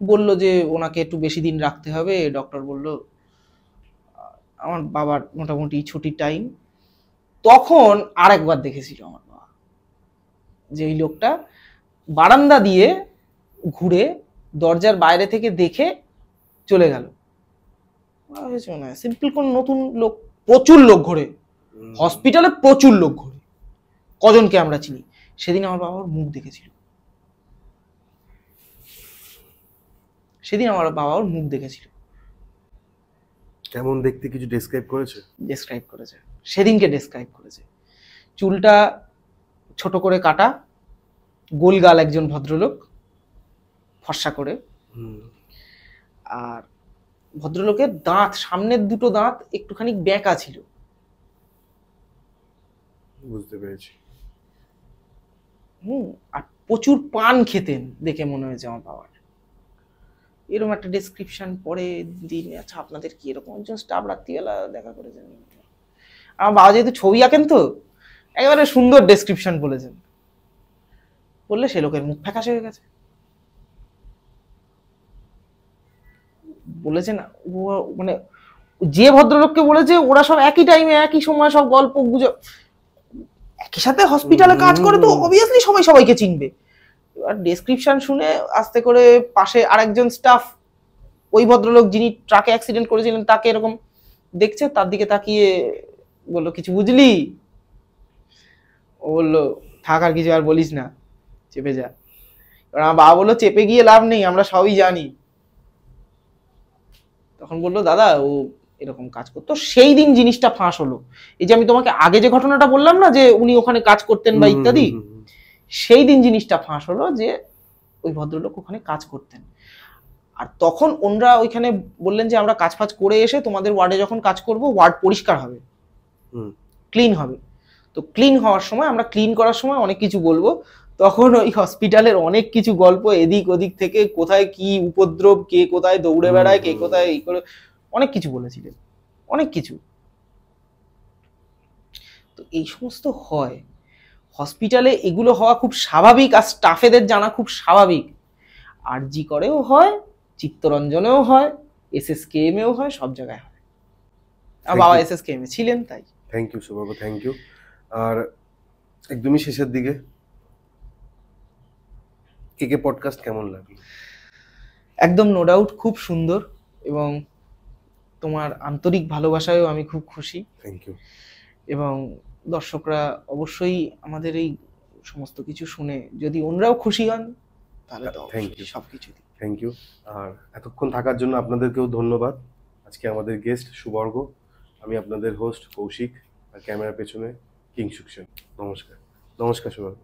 Speaker 1: বললো যে ওনাকে একটু বেশি দিন রাখতে হবে, ডক্টর বলল। আমার বাবার মোটামুটি ছুটির টাইম, তখন আরেকবার দেখেছিল আমার বাবা যে এই লোকটা বারান্দা দিয়ে ঘুরে দরজার বাইরে থেকে দেখে চলে গেল। সিম্পল কোন নতুন লোক, প্রচুর লোক ঘোরে হসপিটালে, প্রচুর লোক ঘোরে, কজনকে আমরা চিনি। সেদিন আমার বাবার মুখ দেখেছিল, সেদিন আমার বাবা ওর মুখ দেখেছিল,
Speaker 2: কেমন দেখতে কিছু ডেসক্রাইব করেছে?
Speaker 1: ডেসক্রাইব করেছে, সেদিনকে ডেসক্রাইব করেছে। চুলটা ছোট করে কাটা, গোল গাল, একজন ভদ্রলোক, ফর্সা করে। আর ভদ্রলোকের দাঁত, সামনের দুটো দাঁত একটুখানি বেঁকা ছিল।
Speaker 2: বুঝতে পেরেছি।
Speaker 1: আর প্রচুর পান খেতেন দেখে মনে হয়েছে আমার বাবার। এরকম একটা ডেসক্রিপশন পরে দিন, আচ্ছা আপনাদের কি এরকম একজন স্টাফ রাত্রিবেলা দেখা করেছেন? আমার বাবা যেহেতু ছবি আঁকেন তো একেবারে সুন্দর ডেসক্রিপশন বলেছেন, বললে সে লোকের মুখ ফ্যাকাশে হয়ে গেছে। বলেছেন ও মানে যে ভদ্রলোককে বলেছে ওরা সব একই টাইমে একই সময় সব গল্প গুজব, একই সাথে হসপিটালে কাজ করে, তো অবভিয়াসলি সবাই সবাইকে চিনবে। এবার ডেসক্রিপশন শুনে আস্তে করে পাশে আরেকজন স্টাফ, ওই ভদ্রলোক যিনি ট্রাকে অ্যাক্সিডেন্ট করেছিলেন, তাকে এরকম দেখছে, তার দিকে তাকিয়ে বললো কিছু বুঝলি? ও বললো থাক আর কিছু আর বলিস না, চেপে যা। এবার আমার বাবা বললো চেপে গিয়ে লাভ নেই, আমরা সবই জানি। তখন বললো দাদা ও এরকম কাজ করতো। সেই দিন জিনিসটা ফাঁস হলো। এই যে আমি তোমাকে আগে যে ঘটনাটা বললাম না যে উনি ওখানে কাজ করতেন বা ইত্যাদি, সেই দিন জিনিসটা ফাঁস হলো যে ওই ভদ্রলোক ওখানে কাজ করতেন। আর তখন ওনরা ওইখানে বললেন যে আমরা কাজ ফাজ করে এসে তোমাদের ওয়ার্ডে যখন কাজ করব, ওয়ার্ড পরিষ্কার হবে, ক্লিন হবে। তো ক্লিন হওয়ার সময়, আমরা ক্লিন করার সময় অনেক কিছু বলবো। তখন ওই হসপিটালের অনেক কিছু গল্প এদিক ওদিক থেকে, কোথায় কি উপদ্রব, কে কোথায় দৌড়ে বেড়ায়, কে কোথায় এই করে, অনেক কিছু বলেছিলেন, অনেক কিছু। তো এই সমস্ত হয় হসপিটালে, এগুলো হওয়া খুব স্বাভাবিক, আর স্টাফেদের জানা খুব স্বাভাবিক। আরজি করেও হয়, চিত্তরঞ্জনেও হয়, এসএসকেএম এও হয়, সব জায়গায় হয়। আমার বাবা এসএসকেএম এ ছিলেন, তাই।
Speaker 2: Thank you Subhash, thank you. আর একদমই শেষের দিকে কেকে পডকাস্ট কেমন লাগলো?
Speaker 1: একদম নো ডাউট খুব সুন্দর, এবং তোমার আন্তরিক ভালোবাসায়ও আমি খুব খুশি।
Speaker 2: Thank you.
Speaker 1: এবং দর্শকরা অবশ্যই আমাদের এই সমস্ত কিছু শুনে যদি ওনারাও খুশি হন, তাহলে তো
Speaker 2: থ্যাংক ইউ,
Speaker 1: সবকিছু।
Speaker 2: Thank you. আর এতক্ষণ থাকার জন্য আপনাদেরকেও ধন্যবাদ। আজকে আমাদের গেস্ট সুবর্গ, আমি আপনাদের হোস্ট কৌশিক, আর ক্যামেরার পেছনে কিংসুক সেন। নমস্কার। নমস্কার সুবর্গ।